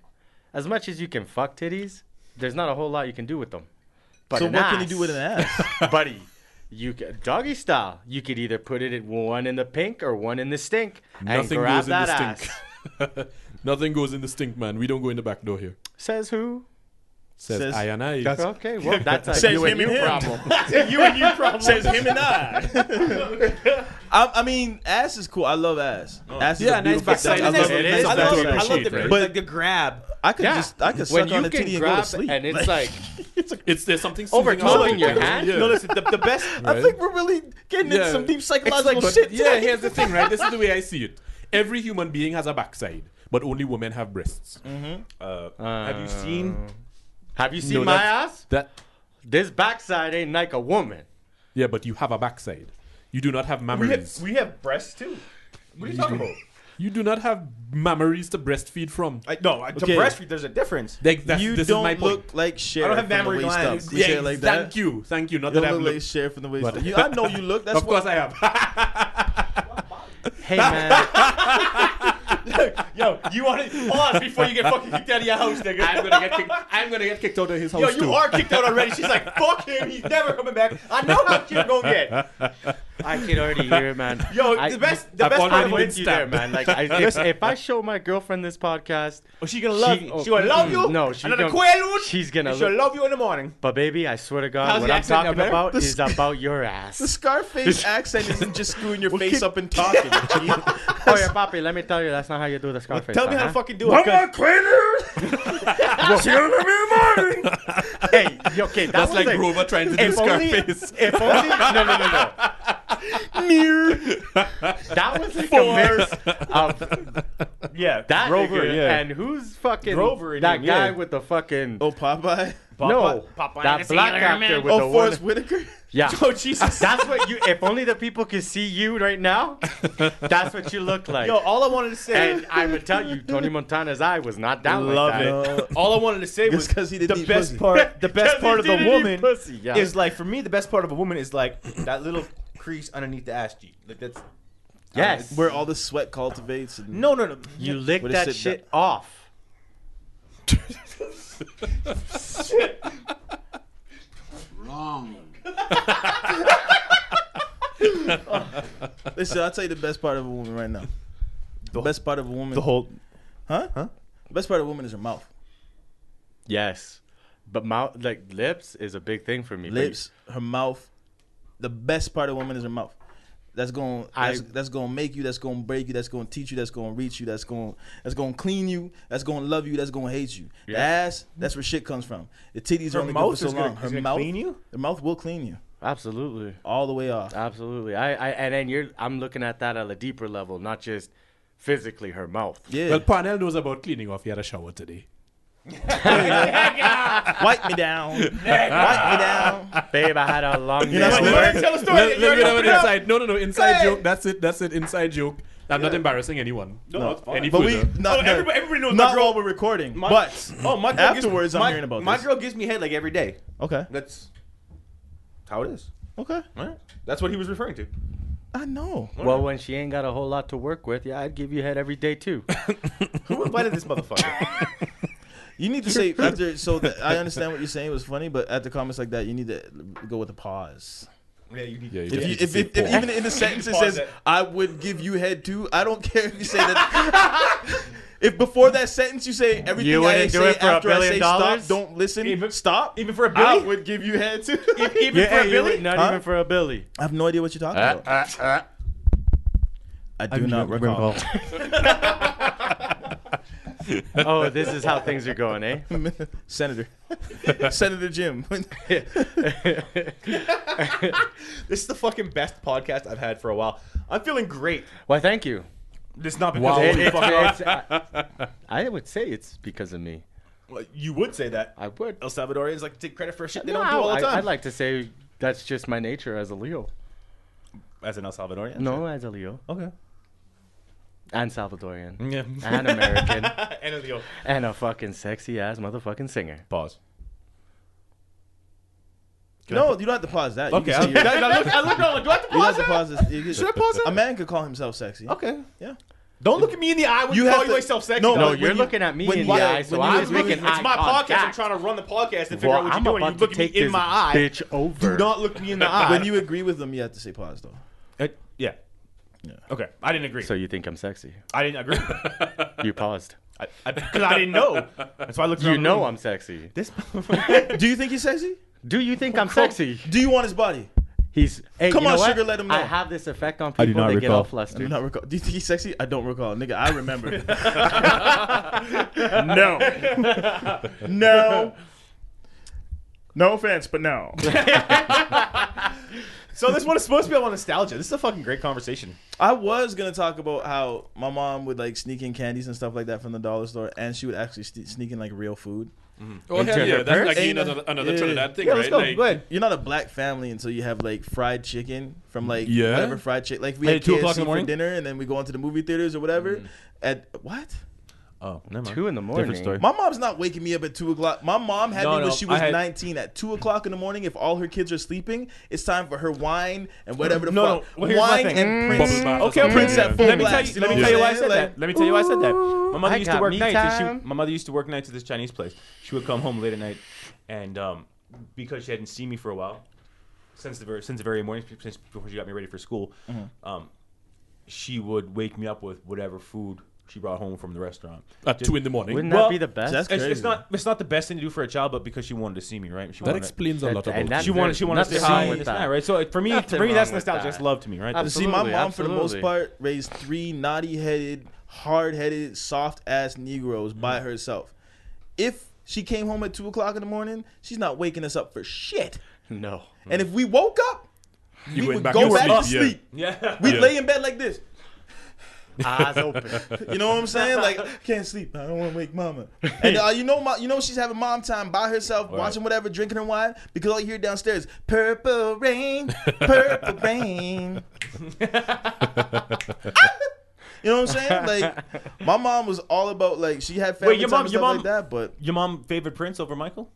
As much as you can fuck titties, there's not a whole lot you can do with them. But So an what can you ass, do with an ass? buddy? You can, doggy style. You could either put it in one in the pink or one in the stink, and Nothing grab goes in that the ass. stink. Nothing goes in the stink, man. We don't go in the back door here. Says who? Says I and I. Okay, well that's a Says you and him and you him. problem. You and you problem. Says him and I. I mean, ass is cool. I love ass. Ass is Yeah, a nice beautiful backside. thing. I love It it. is I something love, to I love appreciate, the, right? but the grab. I could Yeah. just When suck you on a can titty and go grab to sleep. and it's like There's something Over soothing top about in your it. hand? Yeah. No, listen. The best. I think we're really getting into Yeah. some deep psychological But shit. yeah, here's the thing, right? This is the way I see it. Every human being has a backside, but only women have breasts. Have you seen? have you seen No, my that's- ass? That This backside ain't like a woman. yeah, but you have a backside. You do not have We mammaries. have breasts too. What are you talking about? You do not have mammaries to breastfeed from. To Okay. breastfeed, there's a difference. This You is don't my point. look like Cher. I don't have from the mammary waist glands. up. We say it like that. Thank you. Not You that I've don't look like looked. Cher from the waist But- up. I know you look. That's Of course I have. Hey man, Yo, you want to pause before you get fucking kicked out of your house, nigga? I'm gonna get kicked out of his house Yo, too. you are kicked out already. She's like, fuck him. He's never coming back. I know how you're gonna get. I can already hear it, man. Yo, I- the best I've part already of I'm been with you there, stabbed. man. Like, if I show my girlfriend this podcast, Oh, she gonna love She- you. oh, She gonna love mm, you. no, she and gonna- the quaalude, she's gonna and she'll look- love you in the morning. but baby, I swear to God, How's what the I'm accent now, talking better? about is about your ass. The Scarface accent isn't just screwing your face up and talking. G. Oh yeah, papi, let me tell you, that's not how you do the Scarface. Tell me how huh? to fucking do it. 'cause- Hey, okay, That's was like Grover trying to do if only, Scarface. if only, no. That was like a mix of Yeah, that Grover, nigga yeah. and who's fucking Grover in that him, guy yeah. with the fucking Oh, Popeye. no Popeye that the black Sailor actor Man. with the Oh, one. Forrest Whitaker. Yeah, Oh, Jesus. that's what you. If only the people could see you right now, that's what you look like. Yo, all I wanted to say. And I would tell you, Tony Montana's eye was not down Love like that. it. All I wanted to say was Just 'cause he didn't the eat best pussy. part. The best part of the Didn't eat woman pussy, yeah. is like, for me, the best part of a woman is like that little crease underneath the ass cheek. Like that's Yes, Where all the sweat cultivates. And no. you lick Where they that sit shit off. Listen, I'll tell you the best part of a woman right now. The best part of a woman. the whole. Huh? The best part of a woman is her mouth. Yes, but mouth, like lips, is a big thing for me. But Lips, her mouth. The best part of a woman is her mouth. That's going that's going to make you, that's going to break you, that's going to teach you, that's going to reach you, that's going to clean you, that's going to love you, that's going to hate you. The Yeah. ass, that's where shit comes from. The titties Her are only good mouth for so is gonna- long. is Her gonna mouth clean you? The mouth will clean you Absolutely. all the way off. Absolutely. I and then I'm looking at that at a deeper level, not just physically her mouth. Yeah. Well, Parnell knows about cleaning off. He had a shower today. Wipe me down. Wipe me down. Babe, I had a long day. know, at you work. Tell a story. Let You already me have an opened it up. inside. No. Inside Hey! joke. That's it. Inside joke. I'm not embarrassing anyone. No, it's fine. Any But we further. not, everybody knows my not girl. while we're recording. My- but my girl afterwards, gives, I'm hearing about my this. girl gives me head like every day. Okay. That's how it is. Okay. Right? That's what he was referring to. I know. Well, when she ain't got a whole lot to work with, yeah, I'd give you head every day too. Who invited this motherfucker? You need to say after. So that I understand what you're saying was funny, but after comments like that, you need to go with a pause. Yeah, you need. Yeah, you If, just you, need to if, say if, if pause. even in the sentence it Pause says, it. I would give you head too, I don't care if you say that. If before that sentence you say everything You I wouldn't do say it for $1 after I say billion? stop, don't listen, Even- stop. even for a I Billy? would give you head too. Even for a Billy? Not Huh? even for a Billy. I have no idea what you're talking about. I do not recall. Oh, this is how things are going, eh? Senator. Senator Jim. This is the fucking best podcast I've had for a while. I'm feeling great. Why, thank you. It's not because Wow. of you fucking I would say it's because of me. You would say that. I would. El Salvadorians like to take credit for shit they No, don't do all the time. I'd like to say that's just my nature as a Leo. As an El Salvadorian? No, as a Leo. Okay. And Salvadorian. Yeah. And American. And a Leo. And a fucking sexy ass motherfucking singer. Pause. No, you don't have to pause that. You Okay. can say you're- I look, no, do I have to you don't pause have to that? pause this. Should I pause it? A man could call himself sexy. Okay. Yeah. Don't look at me in the eye when you You call have to- myself sexy. No, though. No, when you're you- looking at me when in you- the yeah, eye, so when you- I'm making It's my eye podcast. I'm contact. trying to run the podcast and figure Well, out what I'm you're doing. You about look to at me take in this my eye. bitch over. Do not look me in the eye. When you agree with them, you have to say pause though. Yeah. Okay. I didn't agree. So you think I'm sexy? I didn't agree. You paused. Because I didn't know. That's why I looked around You the know room. I'm sexy. This. Do you think he's sexy? Do you think I'm sexy? Do you want his body? He's. Hey, Come you know on, what? sugar, let him know. I have this effect on I do people. not They get recall. all I do flustered. not recall. Do you think he's sexy? I don't recall, nigga. I remember. No. No. No offense, but no. So this one is supposed to be about nostalgia. This is a fucking great conversation. I was gonna talk about how my mom would like sneak in candies and stuff like that from the dollar store, and she would actually sneak in like real food. Oh, hell Into yeah. her That's purse? like Ain't another yeah. Trinidad thing, Yeah, right? let's go. Like, Go ahead. You're not a black family until you have like fried chicken from like Yeah. whatever fried chicken. Like we At had 2 o'clock KFC in the for morning? dinner, and then we go into the movie theaters or whatever. At what? Oh, never mind. 2 in the morning. Different story. My mom's not waking me up at 2 o'clock. My mom had No, me when no, she was I had- 19 at 2 o'clock in the morning. If all her kids are sleeping, it's time for her wine and whatever the No, fuck. no, well, here's my Wine thing. and Prince. Bubble bath or Okay, something. Prince at full Let me tell blast, you. you Let know me what tell you I'm why I saying? said Like, that. Let me tell you why I said that. My mother I used to got work me nights. time. My mother used to work nights at this Chinese place. She would come home late at night, and because she hadn't seen me for a while, since the very morning, since before she got me ready for school, she would wake me up with whatever food she brought home from the restaurant. At 2 in the morning. Wouldn't Well, that be the best? that's It's crazy. not the best thing to do for a child, but because she wanted to see me, right? She That wanted, explains a lot And about that's She you. wanted to say Nothing hi wrong and with this and that, that. right? So for me, Nothing that's wrong with nostalgia. that. That's love to me, right? Absolutely. See, my mom, for the most absolutely. part, raised 3 naughty-headed, hard-headed, soft-ass Negroes by herself. If she came home at 2 o'clock in the morning, she's not waking us up for shit. No. And if we woke up, You we went would back go to back to sleep, sleep. Yeah. We'd Yeah. lay in bed like this. Eyes open. You know what I'm saying? Like, can't sleep. I don't want to wake mama. And you know she's having mom time by herself, watching whatever, drinking her wine, because all you hear downstairs, purple rain, purple rain. You know what I'm saying? Like, my mom was all about, like, she had family your time mom- and your stuff mom- like that, but Your mom favored Prince over Michael?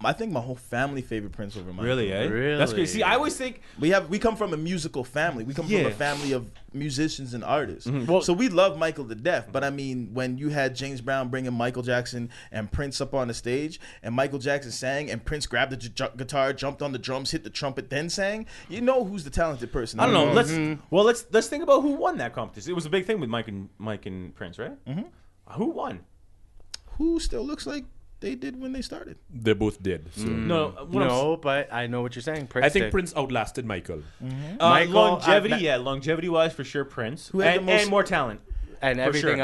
I think my whole family favored Prince over Michael. Really, eh? Really? That's crazy. See, I always think We come from a musical family. We come from Yeah. a family of musicians and artists. Well- So we love Michael to death. But I mean, when you had James Brown bringing Michael Jackson and Prince up on the stage, and Michael Jackson sang, and Prince grabbed the guitar, jumped on the drums, hit the trumpet, then sang, you know who's the talented person. I don't know. Mm-hmm. Let's think about who won that competition. It was a big thing with Mike and Prince, right? Mm-hmm. Who won? Who still looks like they did when they started. They both did. So. No, what I'm No, but I know what you're saying. Prince I think did. Prince outlasted Michael. Michael, longevity, longevity wise for sure, Prince, Who had the most- and more talent. and for everything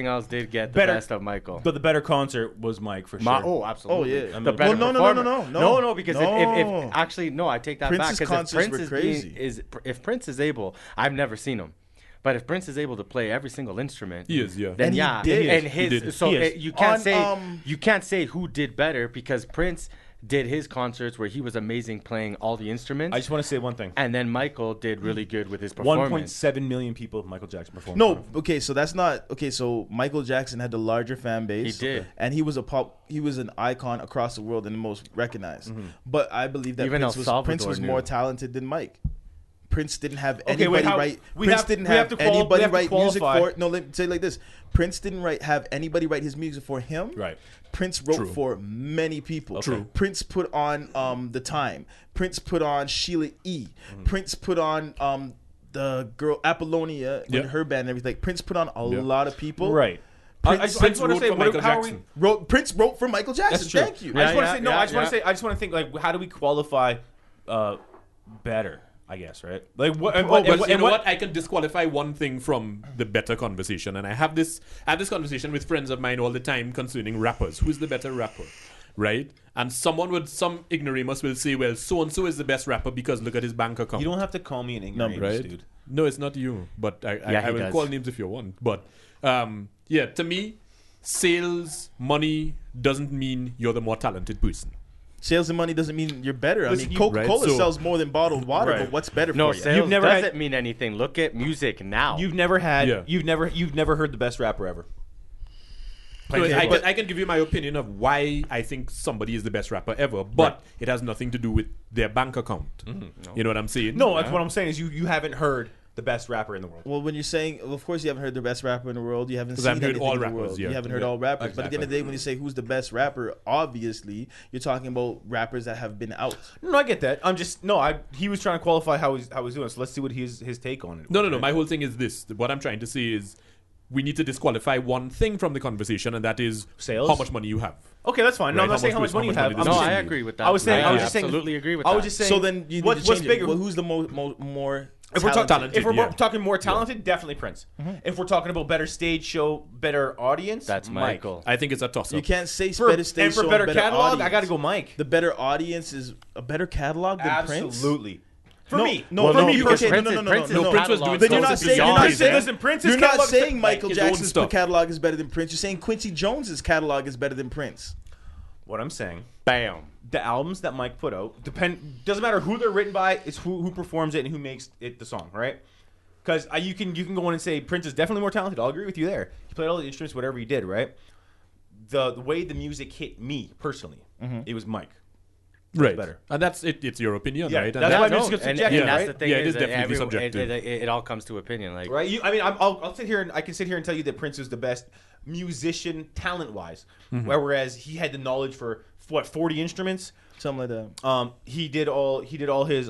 sure. else did get the Better- best of Michael. But the better concert was Mike for sure. Oh, absolutely. Oh, yeah. I mean- The better Well, no, performer. no, because no. if actually no, I take that Prince's back. Because concerts if Prince were is crazy. if Prince is able, I've never seen him. But if Prince is able to play every single instrument, He is, yeah. Then And he yeah, did. and He his did. so He is. you can't On, say who did better because Prince did his concerts where he was amazing playing all the instruments, I just want to say one thing. and then Michael did really good with his performance. 1.7 million people Michael Jackson performed. No, okay, so that's not okay. So Michael Jackson had the larger fan base. He did. and he was an icon across the world and the most recognized. But I believe that Even Prince El was Salvador more knew. talented than Mike. Prince didn't have Okay, anybody wait, how- write. we Prince have- didn't we have have to quali- we anybody have to write music qualify. for. No, let me say it like this: Prince didn't have anybody write his music for him. Right. Prince wrote True. for many people. True. Prince put on The Time. Prince put on Sheila E. Prince put on the girl Apollonia with Yeah. her band and everything. Prince put on a Yeah. lot of people. Right. Prince, I just want to wrote say, for Michael how are we? Jackson. Prince wrote for Michael Jackson. That's true. Thank you. I just want to Yeah, say no. yeah, I just want yeah. to say. I just want to think like, how do we qualify better? I guess right. Like what? And Well, what? you And know what? what? I can disqualify one thing from the better conversation, and I have this conversation with friends of mine all the time concerning rappers. Who's the better rapper, right? And some ignoramus will say, well, so and so is the best rapper because look at his bank account. You don't have to call me an ignoramus, right? dude. No, it's not you, but Yeah, I he will does. call names if you want. But yeah, to me, sales money doesn't mean you're the more talented person. Sales and money doesn't mean you're better. Listen, I mean, you- Coca-Cola right, so- sells more than bottled water, Right. but what's better No, for you? sales You've never doesn't had- mean anything. Look at music now. You've never had. Yeah. You've never heard the best rapper ever. So Okay, I but- can give you my opinion of why I think somebody is the best rapper ever, but it has nothing to do with their bank account. You know what I'm saying? No, that's what I'm saying is you haven't heard the best rapper in the world. Well, when you're saying, well, of course, you haven't heard the best rapper in the world. You haven't 'Cause seen I've heard anything all in the rappers, world. yeah. You haven't heard Yeah, all rappers. But at the end of the exactly. day, when you say who's the best rapper, obviously you're talking about rappers that have been out. No, I get that. I'm just he was trying to qualify how he's doing. So let's see what his take on it. No. was, right? My whole thing is this. What I'm trying to say is we need to disqualify one thing from the conversation, and that is Sales? how much money you have. Okay, that's fine. No, Right, I'm not how saying how much much money you money have. does I'm no, it just I saying- agree with that. I was saying. I was I just saying. absolutely agree with I that. was just saying. So then you need what's to change bigger? it. Well, who's the more If we're talented? if we're yeah. talking more talented, definitely Prince. If we're talking about better stage show, better audience, That's Mike. Michael. I think it's a toss-up. You can't say For, better stage and for show better and better catalog, audience. I got to go Mike. The better audience is a better catalog than Prince. Absolutely. For No, me, no, Well, for no, me you- personally. okay, no, Prince's No, Prince was catalog doing Then you're not goes saying you're beyond not saying saying listen, Prince's you're not catalog's saying Michael his own Jackson's stuff. catalog is better than Prince. You're saying Quincy Jones's catalog is better than Prince. What I'm saying, Bam. the albums that Mike put out doesn't matter who they're written by. It's who performs it and who makes it the song, right? Because you can go in and say Prince is definitely more talented. I'll agree with you there. He played all the instruments, whatever he did, right? The way the music hit me personally, it was Mike. right. better. And that's it. It's your opinion, Yeah, right? And that's that- why no, music is and subjective, that's right? the thing. Yeah, it is that definitely subjective. It all comes to opinion. Like, Right? I'll sit here and I can sit here and tell you that Prince was the best musician talent wise, whereas he had the knowledge for 40 instruments. Something like that. He did all his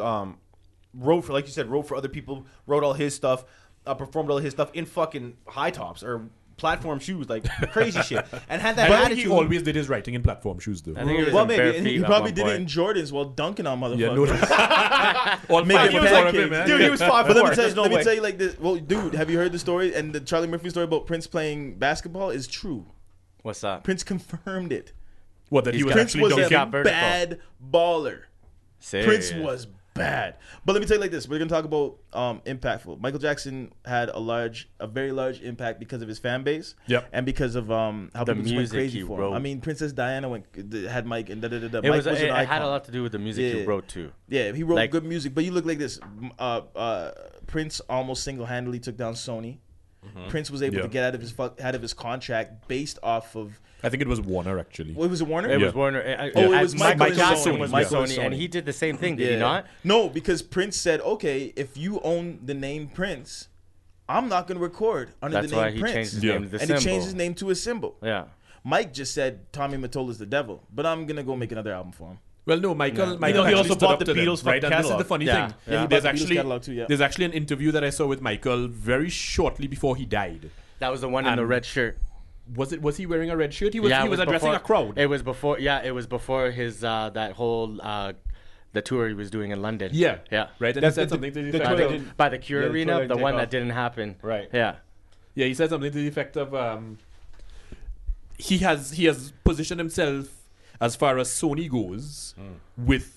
wrote for, like you said, wrote for other people, wrote all his stuff, performed all his stuff in fucking high tops or platform shoes, like crazy shit, and had that I think attitude. he always did his writing in platform shoes, though. I think it was Well, in maybe, bare and feet He at probably one did it point. in Jordans while dunking on motherfuckers. Yeah, no. All Making five he was foot like, of him, man. dude, he was 5'4". But let me There's no let me way. tell you like this. Well, dude, have you heard the story? And the Charlie Murphy story about Prince playing basketball is true. What's that? Prince confirmed it. What, that he He's was got- Prince actually was He's dunking? got a vertical. bad baller. Serious. Prince was bad. But let me tell you like this. We're gonna talk about impactful. Michael Jackson had a very large impact because of his fan base. Yep. And because of how The people just went music crazy he for wrote. him. I mean, Princess Diana had Mike and da-da-da-da. It Mike was. was an It had icon. a lot to do with the music Yeah. he wrote too. Yeah, he wrote Like- good music. But you look like this. Prince almost single-handedly took down Sony. Prince was able Yeah. to get out of his contract based off of I think it was Warner, actually. what was it, Warner? It Yeah. was Warner. Oh, it was Michael and Jackson Sony. was Michael with and Sony, and Sony. he did the same thing. Did he not? No, because Prince said, "Okay, if you own the name Prince, I'm not going to record under That's the why name he Prince." changed his Yeah. name to the and symbol. he changed his name to a symbol. Yeah. Mike just said Tommy Mottola's the devil, but I'm gonna go make another album for him. Well, no, Michael. Yeah. Michael You know, he actually also stood bought up the to them, Beatles' right? And this is catalog. the funny Yeah. thing. Yeah, he There's bought the Beatles actually catalog too, yeah. there's actually an interview that I saw with Michael very shortly before he died. That was the one in the And- red shirt. Was he wearing a red shirt? He was. Yeah, he it was addressing before- a crowd. It was before. Yeah, it was before his that whole the tour he was doing in London. Yeah. Yeah. Right. And That's he said the- something to the the effect tour of- that didn't- By the Cure Yeah, the tour Arena, didn't the take one off. that didn't happen. Right. Yeah. Yeah, he said something to the effect of he has positioned himself as far as Sony goes with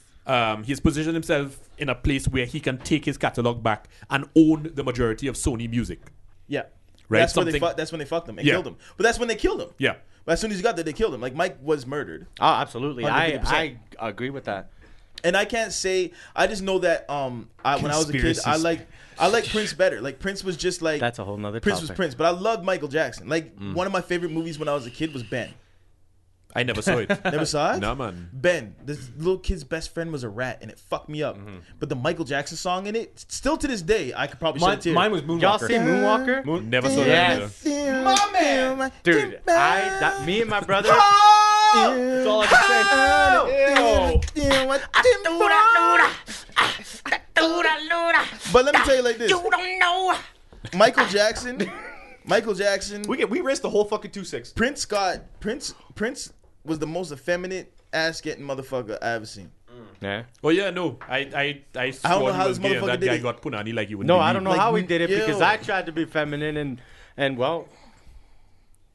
he's positioned himself in a place where he can take his catalog back and own the majority of Sony music. Yeah, Right, That's when something- that's when they fucked him and Yeah. killed him. But that's when they killed him. Yeah. But as soon as he got there, they killed him. Like Mike was murdered, Oh, absolutely. I 150%. agree with that. and I can't say. I just know that when I was a kid, Conspiracy I like Prince better. Like Prince was just like That's a whole nother Prince topic. was Prince, but I loved Michael Jackson. Like one of my favorite movies when I was a kid was Ben. I never saw it. Never saw it? Nah, man. Ben, this little kid's best friend was a rat, and it fucked me up. But the Michael Jackson song in it, still to this day, I could probably shed a tear. Mine was Moonwalker. Y'all see Moonwalker? Never saw that either. My man! Dude, me and my brother. That's all I can say. But let me tell you like this. You don't know. Michael Jackson. We risked the whole fucking 2-6. Prince was the most effeminate ass getting motherfucker I ever seen. Yeah. Oh yeah, no. I don't swore know he how was this gay and motherfucker that did guy it. got punani like he would. No, I don't know Like, how he did it because yo. I tried to be feminine and well,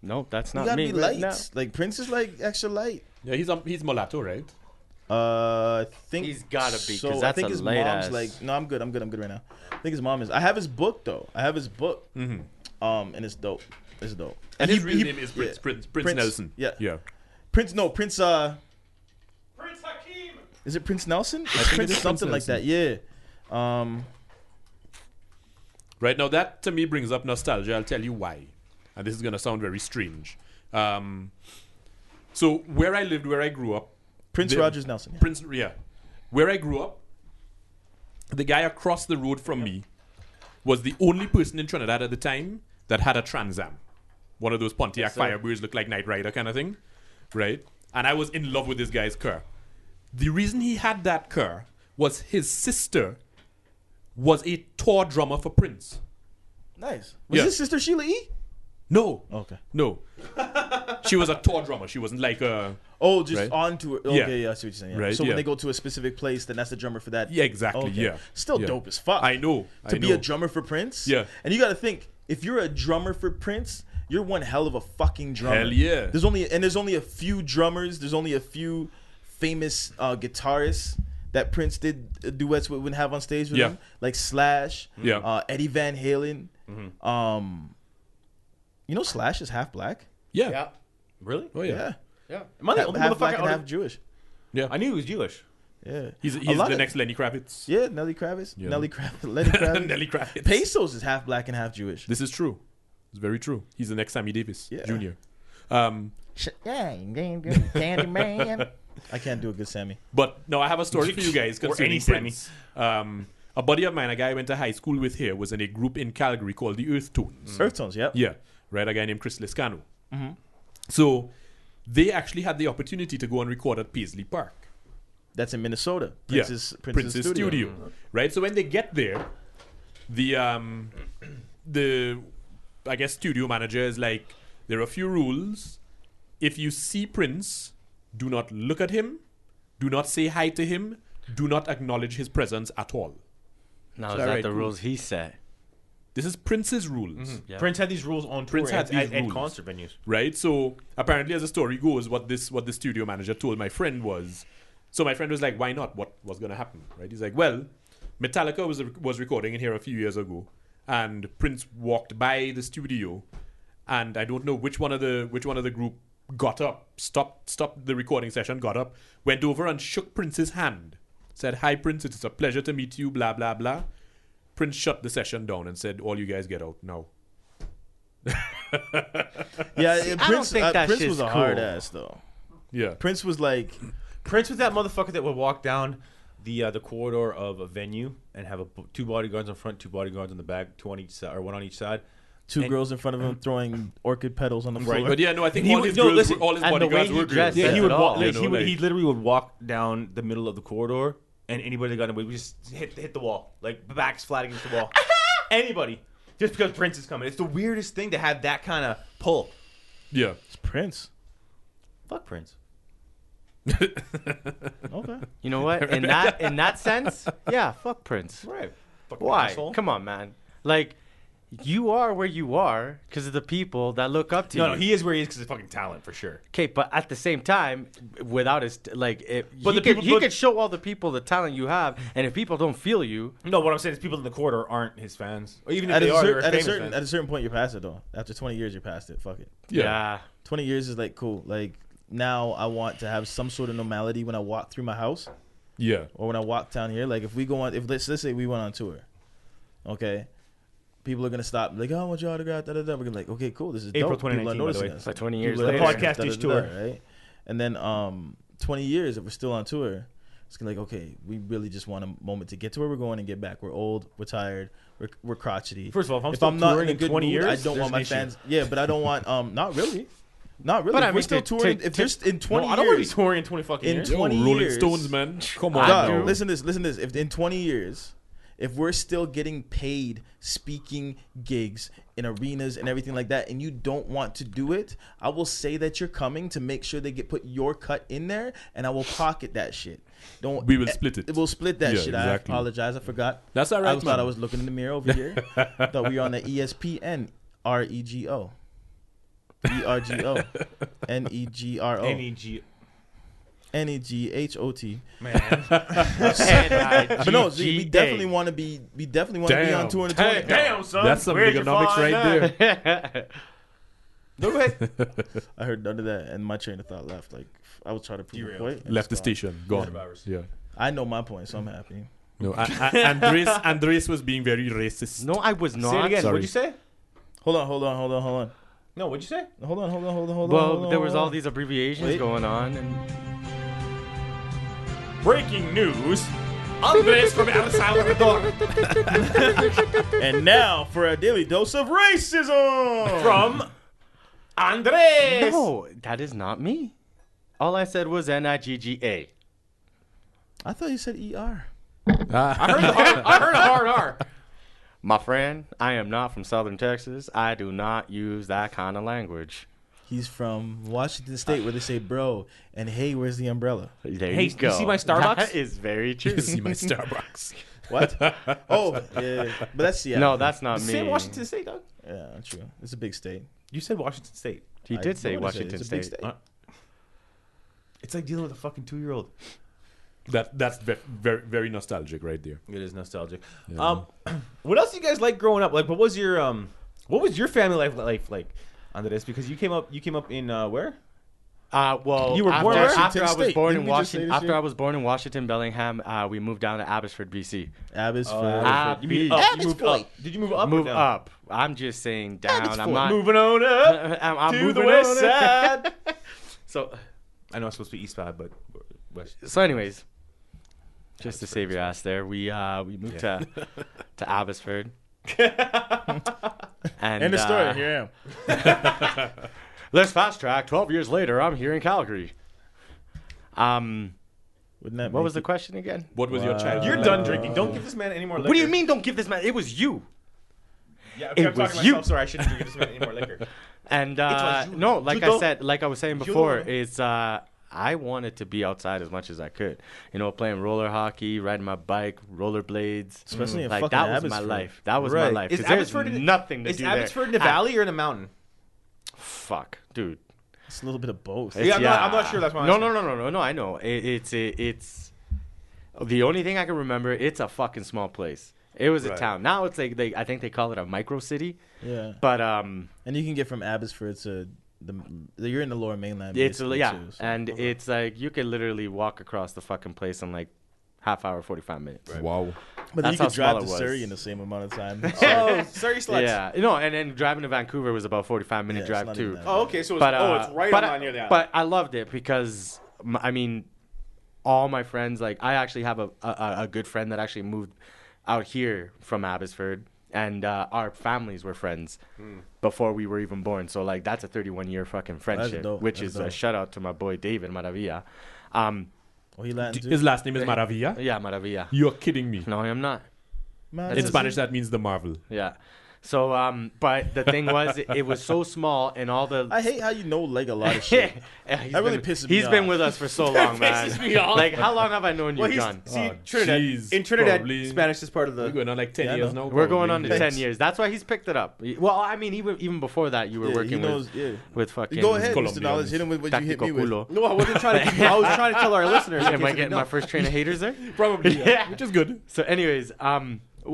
no, that's You not gotta me. be right light. now. Like Prince is like extra light. Yeah, he's mulatto, right? I think He's gotta be, 'cause I that's think a his light mom's ass. like, no, I'm good right now. I think his mom is. I have his book though. And it's dope. It's dope. And his real he- name is Prince, yeah. Prince Nelson. Yeah. Yeah. Prince Prince Hakeem. Is it Prince Nelson? It's think Prince it is something Prince like that. Yeah. Right now, that to me brings up nostalgia. I'll tell you why. And this is gonna sound very strange. So where I lived, where I grew up, Prince Rogers Nelson. Yeah. where I grew up, the guy across the road from me was the only person in Trinidad at the time that had a Trans Am, one of those Pontiac Firebirds, look like Knight Rider kind of thing, right? And I was in love with this guy's car. The reason he had that car was his sister was a tour drummer for Prince. Nice. Was Yeah. his sister Sheila E? No, Okay. no, she was a tour drummer. She wasn't like a Oh, just Right. on tour. Yeah. Okay, yeah, I see what you're saying. Yeah. Right, So when yeah. they go to a specific place, then that's the drummer for that. yeah, exactly, Okay. yeah. Still Yeah. dope as fuck. I know. To I be know. a drummer for Prince. Yeah. And you got to think, if you're a drummer for Prince, you're one hell of a fucking drummer. Hell yeah. There's only a few drummers. There's only a few famous guitarists that Prince did duets with and have on stage with Yeah. him, like Slash, Yeah. Eddie Van Halen. You know Slash is half black. Yeah. Yeah. Really? Oh yeah. Yeah. Am I the only Half black motherfucker and out half of- Jewish. Yeah. I knew he was Jewish. Yeah. He's A the lot of- next Lenny Kravitz. Yeah, Nelly Kravitz. Yeah. Lenny Kravitz. Nelly Kravitz. Pesos is half black and half Jewish. This is true. It's very true. He's the next Sammy Davis Yeah. Jr. Candyman. I can't do a good Sammy. But no, I have a story for you guys Or concerning any Sammy. Prince. A buddy of mine, a guy I went to high school with here, was in a group in Calgary called the Earth Tones. Earth Tones, yep. Yeah, right. A guy named Chris Liscano. So they actually had the opportunity to go and record at Paisley Park. That's in Minnesota. Prince's Studio. Right. So when they get there, the I guess studio manager is like, there are a few rules. If you see Prince, do not look at him, do not say hi to him, do not acknowledge his presence at all. Now, So, is that alright, the cool. rules he set? This is Prince's rules. Yeah. Prince had these rules on tour Prince had these at rules. concert venues. Right? So apparently, as the story goes, what the studio manager told my friend was, so my friend was like, "Why not? What was going to happen?" Right? He's like, "Well, Metallica was recording in here a few years ago, and Prince walked by the studio, and I don't know which one of the group got up, stopped the recording session, got up, went over and shook Prince's hand, said, 'Hi, Prince, it is a pleasure to meet you,' blah blah blah." Prince shut the session down and said, "All you guys get out now." Yeah, Prince, think that Prince shit's was a hard cool. ass though. Yeah. Prince was like, Prince was that motherfucker that would walk down the corridor of a venue and have two bodyguards in front, two bodyguards on the back, two on each side, or one on each side. two And- girls in front of him throwing orchid petals on the floor. But yeah, no, I think He all would- his no, girls, listen, all his and the bodyguards way he were girls. dressed, Yeah, says he it would all. walk. Like, You he know, would. like- He literally would walk down the middle of the corridor, and anybody that got in the way would just hit the wall, like backs flat against the wall. Anybody, just because Prince is coming. It's the weirdest thing to have that kind of pull. Yeah. It's Prince. Fuck Prince. Okay. You know what? In that sense, yeah, fuck Prince. Right. Fucking Why? asshole. Come on, man. Like, you are where you are because of the people that look up to you. No, he is where he is because of fucking talent for sure. Okay, but at the same time, without his But he could show all the people the talent you have, and if people don't feel you, No, what I'm saying is people in the corridor aren't his fans, or even if At they a, are, cer- they're at, a famous certain, fans. at a certain point, you're past it though. After 20 years, you're past it. Fuck it. yeah. 20 years is like cool. Like now, I want to have some sort of normality when I walk through my house Yeah. or when I walk down here. Like if we go on, if let's say we went on tour, okay, people are gonna stop. Like, oh, I want your autograph. Da, da, da. We're gonna be like, okay, cool. This is April dope. People are 2019, by the noticing way. us. Like 20 years People are later. noticing us, Podcast da, is da, da, tour. right? And then 20 years if we're still on tour, it's gonna be like, okay, we really just want a moment to get to where we're going and get back. We're old, we're tired, we're crotchety. First of all, if I'm not in a good 20 mood, years, I don't there's want my an issue. fans. Yeah, but I don't want not really. Not really. But I If we're mean, still touring. If there's in 20 I don't want to be years, touring in 20 fucking in years. 20 Rolling years, Stones, man. Come on. I Dog, do. listen to this. If in 20 years, if we're still getting paid speaking gigs in arenas and everything like that, and you don't want to do it, I will say that you're coming to make sure they put your cut in there, and I will pocket that shit. Don't. We will split it. We'll split that Yeah, shit. exactly. I apologize. I forgot. That's all right, I thought man. I was looking in the mirror over here. Thought we were on the ESPN REGO. ERGO. NEGRO. NEG. NEGHOT. Man. But no, we definitely want to be. We definitely want to be on Damn. tour in the 20. Damn, son. That's some Where'd you bigonomics find right that? there. Do it. I heard none of that, and my train of thought left. Like I was trying to prove a Derailed. point. and Left the it's gone. station. Gone. Yeah. I know my point, so I'm happy. No, Andres was being very racist. No, I was not. Say it again. Sorry. What'd you say? Hold on. No, what'd you say? Hold on. Well, there was all these abbreviations Wait. going on, and Breaking news. Andres from El Salvador. And now for a daily dose of racism From Andres. no, that is not me. All I said was NIGGA. I thought you said ER. I heard a hard R. My friend, I am not from Southern Texas. I do not use that kind of language. He's from Washington State, where they say "bro" and "Hey, where's the umbrella?" There Hey, you go. you see my Starbucks? That is very true. You see my Starbucks. What? Oh, yeah. But that's Seattle. No, that's not me. Say Washington State, dog. Yeah, true. It's a big state. You said Washington State. He did say know what I said. Washington It's a big State. It's like dealing with a fucking 2-year-old. That's very very nostalgic right there. It is nostalgic. Yeah. What else do you guys like growing up? Like, what was your family life like, Andres? Because you came up in where? Well, You were born where? after I was State. born Didn't in we just say Washington. this After year? I was born in Washington, Bellingham, we moved down to Abbotsford, BC. Abbotsford. You moved up. You moved up. Did you move up? Move or down? up. I'm just saying down. I'm Abbotsford. not Moving on up I'm to moving the west on. side. So, I know it's supposed to be east side, but west. So, anyways, just to save your ass there, we moved to Abbotsford. And End of story. Here I am. let's fast track. 12 years later, I'm here in Calgary. Wouldn't that What make was the you- question again? What was your childhood? You're done drinking. Don't give this man any more liquor. What do you mean? Don't give this man? It was you. Yeah, okay, It I'm talking was to you. myself. Sorry, I shouldn't give this man any more liquor. And was you. no, like You I said, like I was saying You before, don't. is I wanted to be outside as much as I could. You know, playing roller hockey, riding my bike, rollerblades. Especially in like fucking that was my Abbotsford. life. That was my Right. life. Is 'Cause there's Abbotsford in- nothing to Is do Abbotsford in there. the valley or in the mountain? Fuck, dude. It's a little bit of both. Yeah, I'm not sure that's why I'm No, no. I know. It's the only thing I can remember. It's a fucking small place. It was a Right. town. Now it's like I think they call it a micro city. Yeah. But And you can get from Abbotsford to you're in the Lower Mainland. it's basically, yeah, too, so. and it's like you can literally walk across the fucking place in like half hour, 45 minutes. Wow. But that's then you could how small drive to it was. Surrey in the same amount of time. Oh, sorry, sluts. Yeah, and then driving to Vancouver was about 45-minute Yeah, it's drive not too. even that Oh, okay. So it's, But it's right on near the island. But I loved it because I mean, all my friends. Like I actually have a good friend that actually moved out here from Abbotsford, and our families were friends before we were even born. So like that's a 31-year fucking friendship, dope. which That's is a dope. shout out to my boy David Maravilla. Oh, he Latin too? His last name is Maravilla. Yeah, Maravilla. You're kidding me. No, I am not. Man, In Spanish, that means the marvel. Yeah. So, but the thing was, it was so small, and all the. I hate how you know like a lot of shit. Yeah, he's That really been- pisses me He's been off. with us for so long, man. pisses me off. Like, how long have I known you, Well, John? see, Oh, Trinidad. jeez, In Trinidad, probably. Spanish is part of We're the. going on like 10 Yeah, I years know. now. We're going on probably. to 10 years. That's why he's picked it up. Well, I mean, even before that, you were Yeah, working he knows. with, Yeah. with fucking. Go ahead, Mr. Colombians. Knowledge. Hit him with what you hit me with. Culo. No, I wasn't trying to. I was trying to tell our listeners. in Am case I they getting didn't my know. first train of haters there? Probably, Yeah. which is good. So, anyways,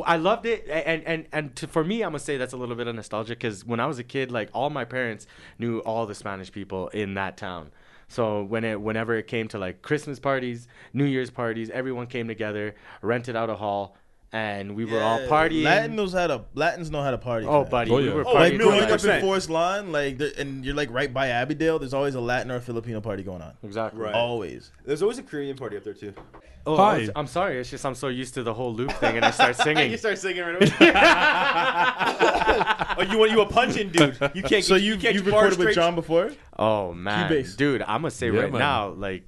I loved it, and for me, I'm gonna say that's a little bit of nostalgia because when I was a kid, like all my parents knew all the Spanish people in that town. So whenever it came to like Christmas parties, New Year's parties, everyone came together, rented out a hall, and we were all partying. Latins know how to party. Oh, man. buddy, Oh, we yeah. were Like partying. growing for up in 100%. Forest Lawn, and you're like right by Abbeydale. There's always a Latin or a Filipino party going on. Exactly. Right. Always. There's always a Korean party up there too. Oh, Hi. I'm sorry. It's just I'm so used to the whole loop thing, and I start singing. You start singing right away. Oh, you a punching dude? You can't. So get, you've can't get recorded bars with straight. John before? Oh man, Cubase. dude, I'm gonna say Yeah, right man. now, like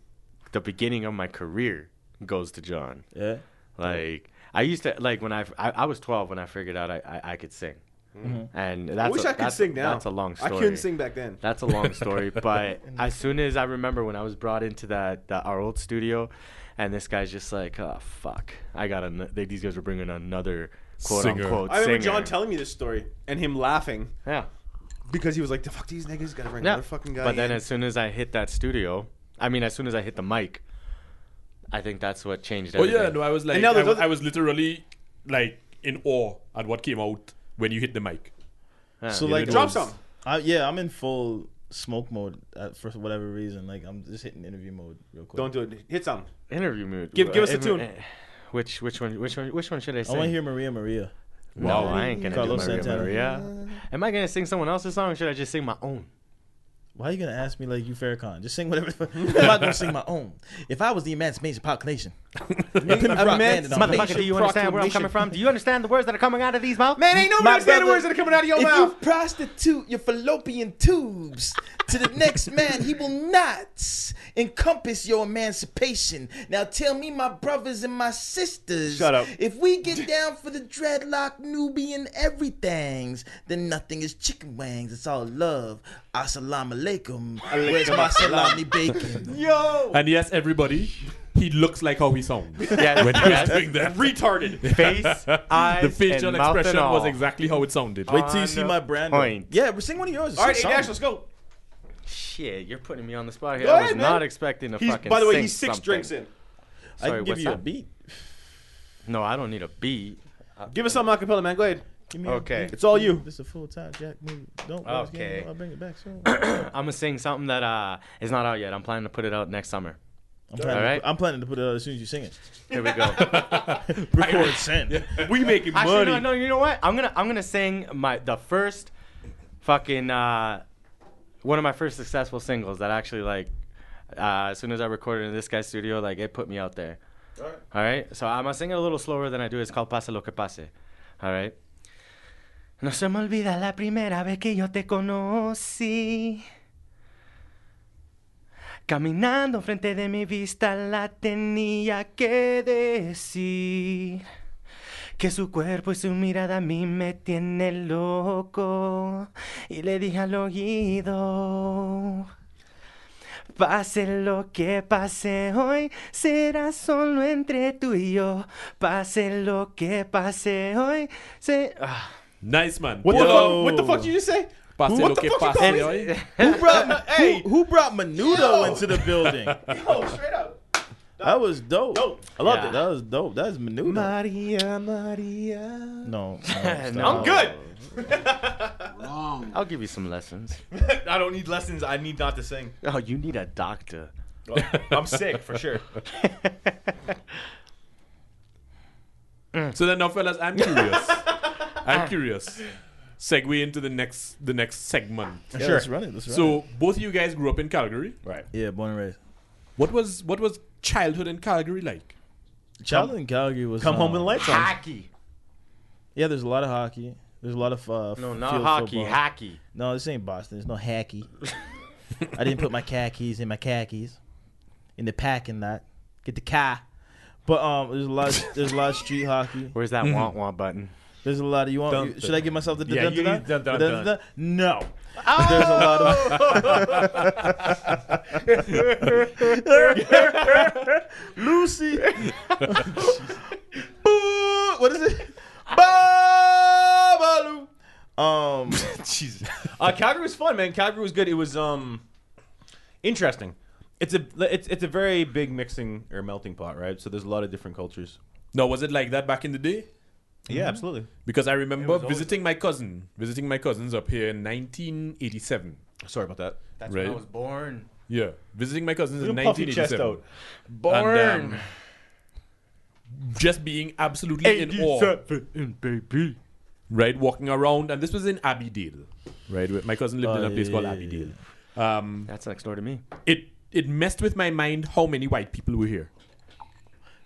the beginning of my career goes to John. Yeah. Like I used to like when I was 12 when I figured out I could sing, and that's I wish I could sing now. That's a long I story. couldn't sing back then. That's a long story, but as soon as I remember when I was brought into our old studio, and this guy's just like, oh fuck, these guys were bringing another quote Singer. unquote I remember singer. John telling me this story and him laughing Yeah. because he was like, "The fuck these niggas gotta bring Yeah. another fucking guy." But then in." as soon as I hit that studio, as soon as I hit the mic, I think that's what changed Oh everything. yeah, no, I was like, And now there's I was literally like in awe at what came out when you hit the mic. Yeah. So Yeah, like, it drop was- some. I'm in full smoke mode for whatever reason. Like I'm just hitting interview mode real quick. Don't do it. Hit some. Interview mood. Give us a tune. Which one should I I sing? want to hear Maria. No, I ain't gonna Carlos do Maria Santana. Maria. Am I gonna sing someone else's song or should I just sing my own? Why are you gonna ask me like you Farrakhan? Just sing whatever. I'm not gonna sing my own. If I was the Emancipation Proclamation, Motherfucker, do you understand where I'm coming from? Do you understand the words that are coming out of these mouths? Man, ain't nobody understand the words that are coming out of your If mouth. you prostitute your fallopian tubes to the next man, he will not encompass your emancipation. Now tell me, my brothers and my sisters, Shut up. if we get down for the dreadlock Nubian everythings, then nothing is chicken wings. It's all love. Assalamu alaikum. Where's my salami bacon? Yo, And yes, everybody, he looks like how he sounds Yeah, when he was yes. doing that. retarded. Face, eyes, The facial and mouth expression and all. was exactly how it sounded. Wait till you see On my brand. point. Yeah, we're singing one of yours. All right, Sing Dash, something. let's go. Shit, you're putting me on the spot here. Go I ahead, was man. not expecting to He's, fucking by the way, sing he's 6 something. drinks in. I Sorry, can give what's you a that? beat. No, I don't need a beat. Give us some acapella, man. Go ahead. Give me Okay. It's all you. This is a full time Jack movie. Don't. Okay. I'll bring it back soon. I'm gonna sing something that is not out yet. I'm planning to put it out next summer. Alright. I'm planning to put it out as soon as you sing it. Here we go. Record, send. We making Actually, money. no. You know what? I'm gonna sing the first fucking one of my first successful singles that actually like as soon as I recorded in this guy's studio, like it put me out there. All right. So I'm gonna sing it a little slower than I do. It's called Pase lo que pase. All right. No se me olvida la primera vez que yo te conocí. Caminando frente de mi vista la tenía que decir. Que su cuerpo y su mirada a mí me tiene loco. Y le dije al oído. Pase lo que pase hoy, será solo entre tú y yo. Pase lo que pase hoy, Nice, man. What the fuck did you just say? Pase What lo the que fuck you pase call me? hoy. Who brought Menudo into the building? Yo, straight up. That was dope. Dope. I loved Yeah. it. That was dope. That was Menudo. Maria, Maria. No. No. I'm good. I'll give you some lessons. I don't need lessons. I need not to sing. Oh, you need a doctor. I'm sick for sure. So then now, fellas, I'm curious. Segue into the next segment. Yeah, let's run it. Let's run it. So both of you guys grew up in Calgary. Right. Yeah, born and raised. What was childhood in Calgary like? Childhood in Calgary was Come home with the lights on. Hockey. Yeah, there's a lot of hockey. There's a lot of No, not field hockey. football. Hockey. No, this ain't Boston. There's no hacky. I didn't put my khakis in my khakis in the packing lot. Get the car. But there's a lot of street hockey. Where's that want want button? There's a lot of Dun, should I give myself the Yeah, dun, you dun, need dun, dun, dun, dun. dun? No. There's a lot of Lucy. Boo! What is it? Babalu. Jesus. Calgary was fun, man. Calgary was good. It was interesting. It's a very big mixing or melting pot, right? So there's a lot of different cultures. No, was it like that back in the day? Yeah, absolutely. Because I remember was always- visiting my cousins up here in 1987. Sorry about that. That's Right. when I was born. Yeah, visiting my cousins in Puff your chest 1987. out. Born. And, just being absolutely in awe. baby. Right, walking around, and this was in Abbeydale, right? My cousin lived in a place called Abbeydale. That's next door to me. It messed with my mind how many white people were here.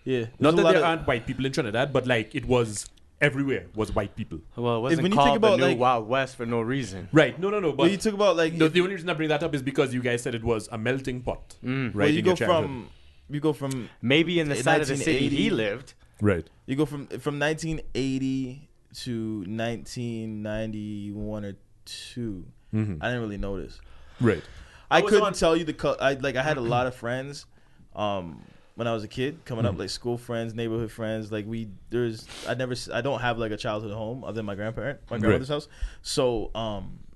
Yeah. Not There's a that there lot aren't white people in Trinidad, but like it was everywhere was white people. Well, it wasn't when you called think about, the new like- Wild West for no reason. Right? No. But When you talk about like the only reason I bring that up is because you guys said it was a melting pot. Right? well, you in go your childhood. from Maybe in the side of the city 1980. he lived. Right. you go from 1980 to 1991 or 2. I didn't really notice. Right. I was couldn't on- tell you I had a lot of friends when I was a kid coming up, like school friends, neighborhood friends. Like I don't have like a childhood home other than my grandmother's house. So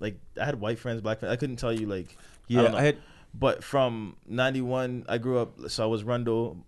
like I had white friends, black friends. I couldn't tell you like I don't know. But from 91 I grew up, so I was Rundle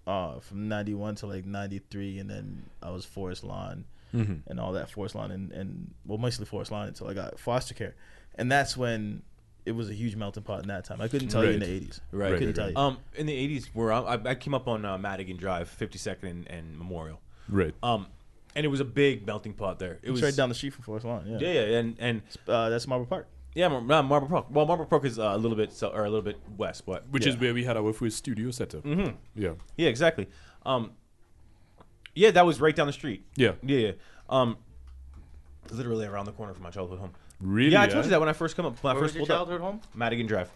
from 91 to like 93, and then I was Forest Lawn and all that Forest Lawn and well, mostly Forest Lawn until I got foster care. And that's when it was a huge melting pot in that time. I couldn't tell you in the 80s. Right. I couldn't tell you. In the 80s, where I came up on Madigan Drive, 52nd and Memorial. Right. And it was a big melting pot there. It It's was right down the street from Forest Lawn. Yeah, and That's Marble Park. yeah, Marble Park. Well, Marble Park is a little bit a little bit west, but Which is where we had our first studio setup. Yeah. yeah, exactly. Yeah, that was right down the street. Yeah. Yeah. Literally around the corner from my childhood home. Really? Yeah, I told you that when I first come up. When I Where was first your pulled up. childhood home? Madigan Drive.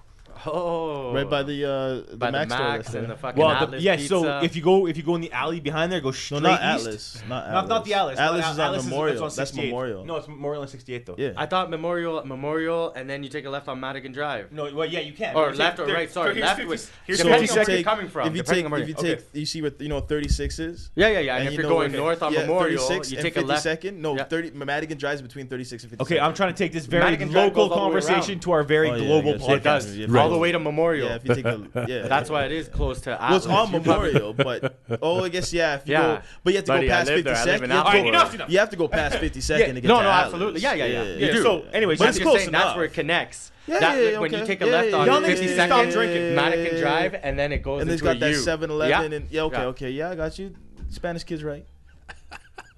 Oh. Right by the by Mac the store. Max that's and there. the fucking Well, Atlas yeah. pizza. So if you go in the alley behind there, go No, straight not east. Atlas. Not Atlas. Not the Atlas. Atlas No, is on Memorial. That's That's 68th. Memorial. No, it's Memorial and 68th though. Yeah. I thought Memorial, and then you take a left on Madigan Drive. No, well, yeah, you can. Or You left take- or right, sorry. here's Left 50 was here's So depending if on you where you're take- coming from. If you depending take, on where if you you're- take, you see what 36 is. Yeah. And And if you you're know going where- north on yeah, Memorial, 36 you and take a left. 52nd. No, Yeah. 30. Madigan drives between 36 and 52nd. Okay, I'm trying to take this very Madigan Drive local goes all the way conversation around. to our very Oh, yeah, global I guess. podcast. It does. Yeah, All the way to Memorial. Yeah, if you take the yeah. That's why it is close to Well, it's Atlas. on Memorial, but I guess if you Yeah. go, but you have to Buddy, go I past live there. I 52nd. live in You have to Alpha. go- Enough. You have to go past 52nd to get No, to no, Atlas. absolutely. Yeah. Yeah, You do. so, anyways, but But I'm it's just close saying that's enough. where it connects. Yeah, That, yeah, when you okay. take a Yeah, left yeah, on yeah. Y'all niggas need to stop 52nd, drinking. Madigan Drive, and then it goes And it's into got that U. 7-Eleven Yeah. and yeah, Yeah. okay, yeah, I got you. Spanish kids, right?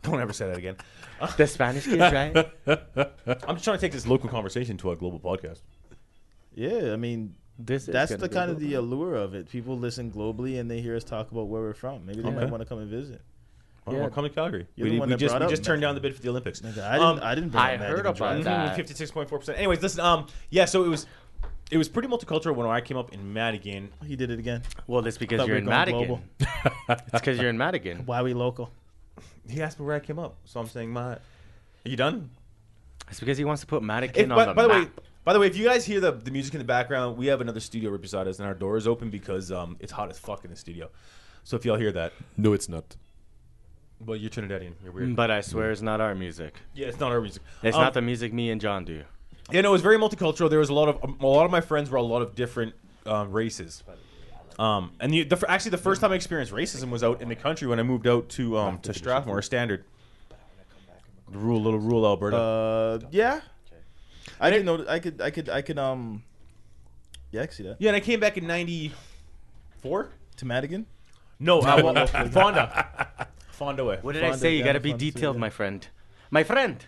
Don't ever say that again. The Spanish kids, right? I'm just trying to take this local conversation to a global podcast. Yeah, I mean, This is that's gonna the be kind of good. the allure of it. People listen globally and they hear us talk about where we're from. Maybe they Okay. might want to come and visit. Well, Yeah. we'll come to Calgary. You're the We one that just brought up turned down Madigan. the bid for the Olympics. Nigga, I didn't. Bring I up heard Madigan about Drive. that. 56.4%. Anyways, listen. Yeah. So it was pretty multicultural when I came up in Madigan. He did it again. Well, it's because Thought you're we in were going Madigan. global. It's because you're in Madigan. Why we local? He asked me where I came up, so I'm saying Are you done? It's because he wants to put Madigan By on the the way, map. if you guys hear the music in the background, we have another studio right beside us, and our door is open because it's hot as fuck in the studio. So if y'all hear that, No, it's not. well, you're Trinidadian. You're weird. But I swear it's not our music. Yeah, it's not our music. It's not the music me and John do. Yeah, no, it was very multicultural. There was a lot of my friends were a lot of different races. And actually, the first time I experienced racism was out in the country when I moved out to Strathmore, Standard. Little rural Alberta. Yeah. I didn't know. I could. Yeah, I can see that. Yeah, and I came back in '94. To Madigan. No, Fonda way. What did I Fonda say? You down gotta in be front, so detailed, yeah. my friend. My friend,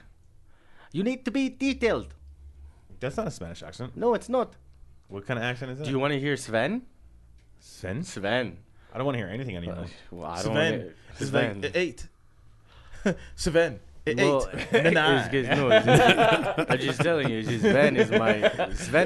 you need to be detailed. That's not a Spanish accent. No, it's not. What kind of accent is that? Do you want to hear Sven? Sven? Sven. I don't want to hear anything anymore. Well, I don't Sven. wanna- It's Sven. like 8. Sven. Well, 8. I'm just telling you, Sven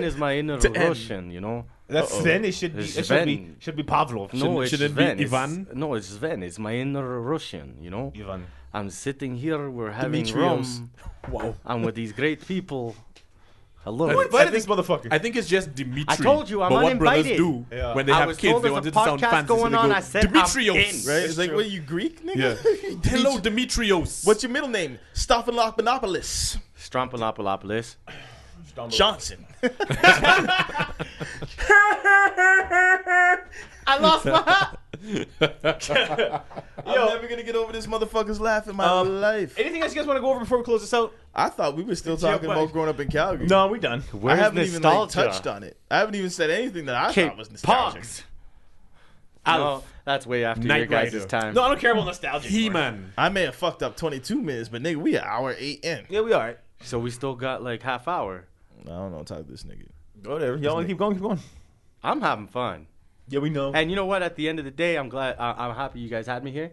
is my inner Russian, you know. That's Sven. It should be. Sven. Should be Pavlov. No, it's shouldn't it be Sven. Ivan? No, it's Sven. It's my inner Russian, you know. Ivan. I'm sitting here, we're having Dimitrios. rum. Wow. I'm with these great people. I love Who it. invited this motherfucker? I think it's just Dimitri. I told you, I'm but what brothers uninvited. do Yeah. when they I have was kids, told they there's want a it to sound podcast fancy. So going they on, go, I said, I'm Dimitrios. in. Right? It's like, what, you Greek, nigga? Yeah. Hello, Dimitrios. What's your middle name? Stephanopoulos. Strampalopoulos. Johnson. I lost my... I'm never going to get over this motherfucker's laugh in my life. Anything else you guys want to go over before we close this out? I thought we were still Yeah, talking but- about growing up in Calgary. No, we done. Where's I haven't even like, nostalgia? touched on it. I haven't even said anything that I Okay, thought was nostalgic. Pogs. No, that's way after Knight your guys' Rider. time. No, I don't care about nostalgia. anymore. He-Man. I may have fucked up 22 minutes, but nigga, we an hour 8 in. Yeah, we all right. So we still got like half hour. I don't know. Talk to this nigga. Whatever. Y'all want to keep going? Keep going. I'm having fun. Yeah, we know. And you know what? At the end of the day, I'm glad. I'm happy you guys had me here.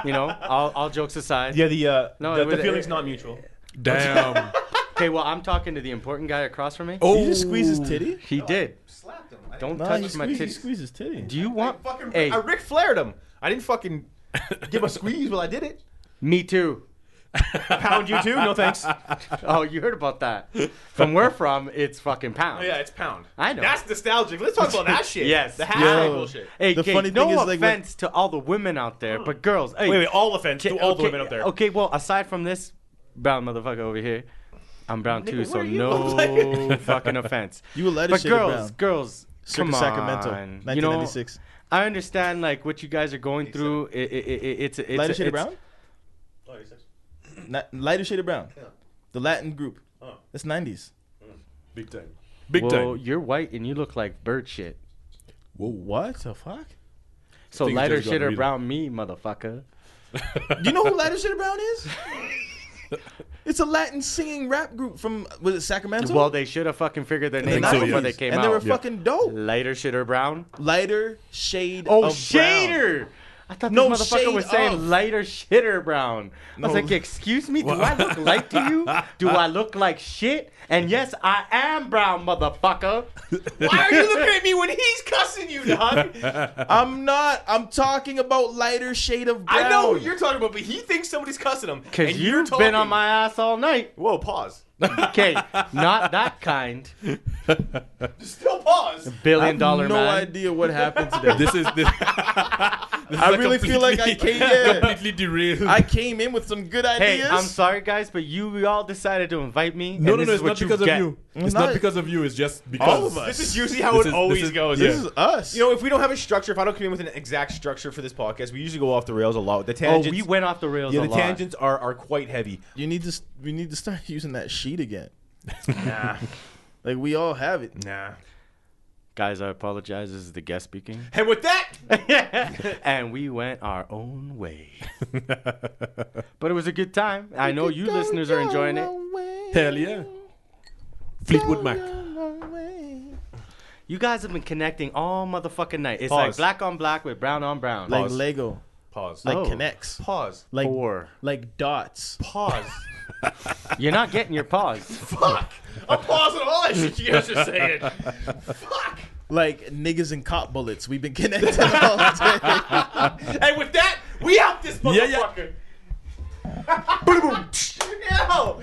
You know, all jokes aside. Yeah, the it- feeling's not mutual. Damn. Okay, well, I'm talking to the important guy across from me. Oh. Did you just squeeze his titty? He did. Slapped him. Don't Nah, touch my he titties. squeezed his titty. Do you want? Fucking, Hey, I Ric Flaired him. I didn't fucking give a squeeze, but I did it. me too. Pound you too? No thanks. Oh, you heard about that? From where from? It's fucking pound. Oh, yeah, it's pound. I know. That's nostalgic. Let's talk about that shit. Yes. The hashtag Yo. bullshit. Hey, The okay, funny no thing is, like, when- offense to all the women out there, but girls. Hey, Wait, all offense to all the okay, women up there. Okay, well, aside from this brown motherfucker over here, I'm brown too, Nigga, so what are you no fucking offense. You a lighter But shade of girls, brown. girls, come Circa on. Sacramento, You know, 1996. I understand like what you guys are going through. It's Lighter shade of it's- brown? Lighter shade of brown. Yeah. The Latin group. Oh. That's 90s. Big time. Big Well, time. you're white and you look like bird shit. Whoa. What the fuck? So Things lighter just got shit or real. brown me, motherfucker. You know who Lighter Shade of Brown is? It's a Latin singing rap group from, was it Sacramento? Well, they should have fucking figured their In the name out 90s. before they came and out. they were fucking dope. Lighter shit or brown? Lighter shade Oh, of shader! I thought No, this motherfucker shade was saying of. lighter shitter brown. I was No. like, excuse me, do I look light to you? Do I look like shit? And yes, I am brown, motherfucker. Why are you looking at me when he's cussing you, dog? I'm not. I'm talking about lighter shade of brown. I know what you're talking about, but he thinks somebody's cussing him. Because and you're you've talking. been on my ass all night. Whoa, pause. Okay, not that kind. Still pause. I Billion have dollar no man. idea what happened today. This is this. I really feel like I came. Yeah, completely derailed. I came in with some good Hey, ideas. I'm sorry, guys, but you all decided to invite me. No, and no, this no. is It's what not because of get. you. It's It's not not- because of you. It's just because All of us. This is usually how This it is- always this is- goes. This is us. You know, if we don't have a structure, if I don't come in with an exact structure for this podcast, we usually go off the rails a lot. The Oh, tangents. we went off the rails Yeah, a the lot. tangents are quite heavy. We need to start using that sheet again. Nah, Like we all have it. nah. Guys, I apologize. This is the guest speaking. And with that, And we went our own way. But it was a good time. I know you listeners are enjoying it. hell yeah. Fleetwood Mac. You guys have been connecting all motherfucking night. It's like Pause. black on black with brown on brown. Like Pause. Lego. pause. Like Oh. connects. Pause. Like Four. like dots. Pause. You're not getting your pause. Fuck. I'm pausing all that shit you guys are saying. Fuck. Like niggas and cop bullets. We've been connected all day. And with that, we out this Yeah, yeah. motherfucker. Boom, boom. No.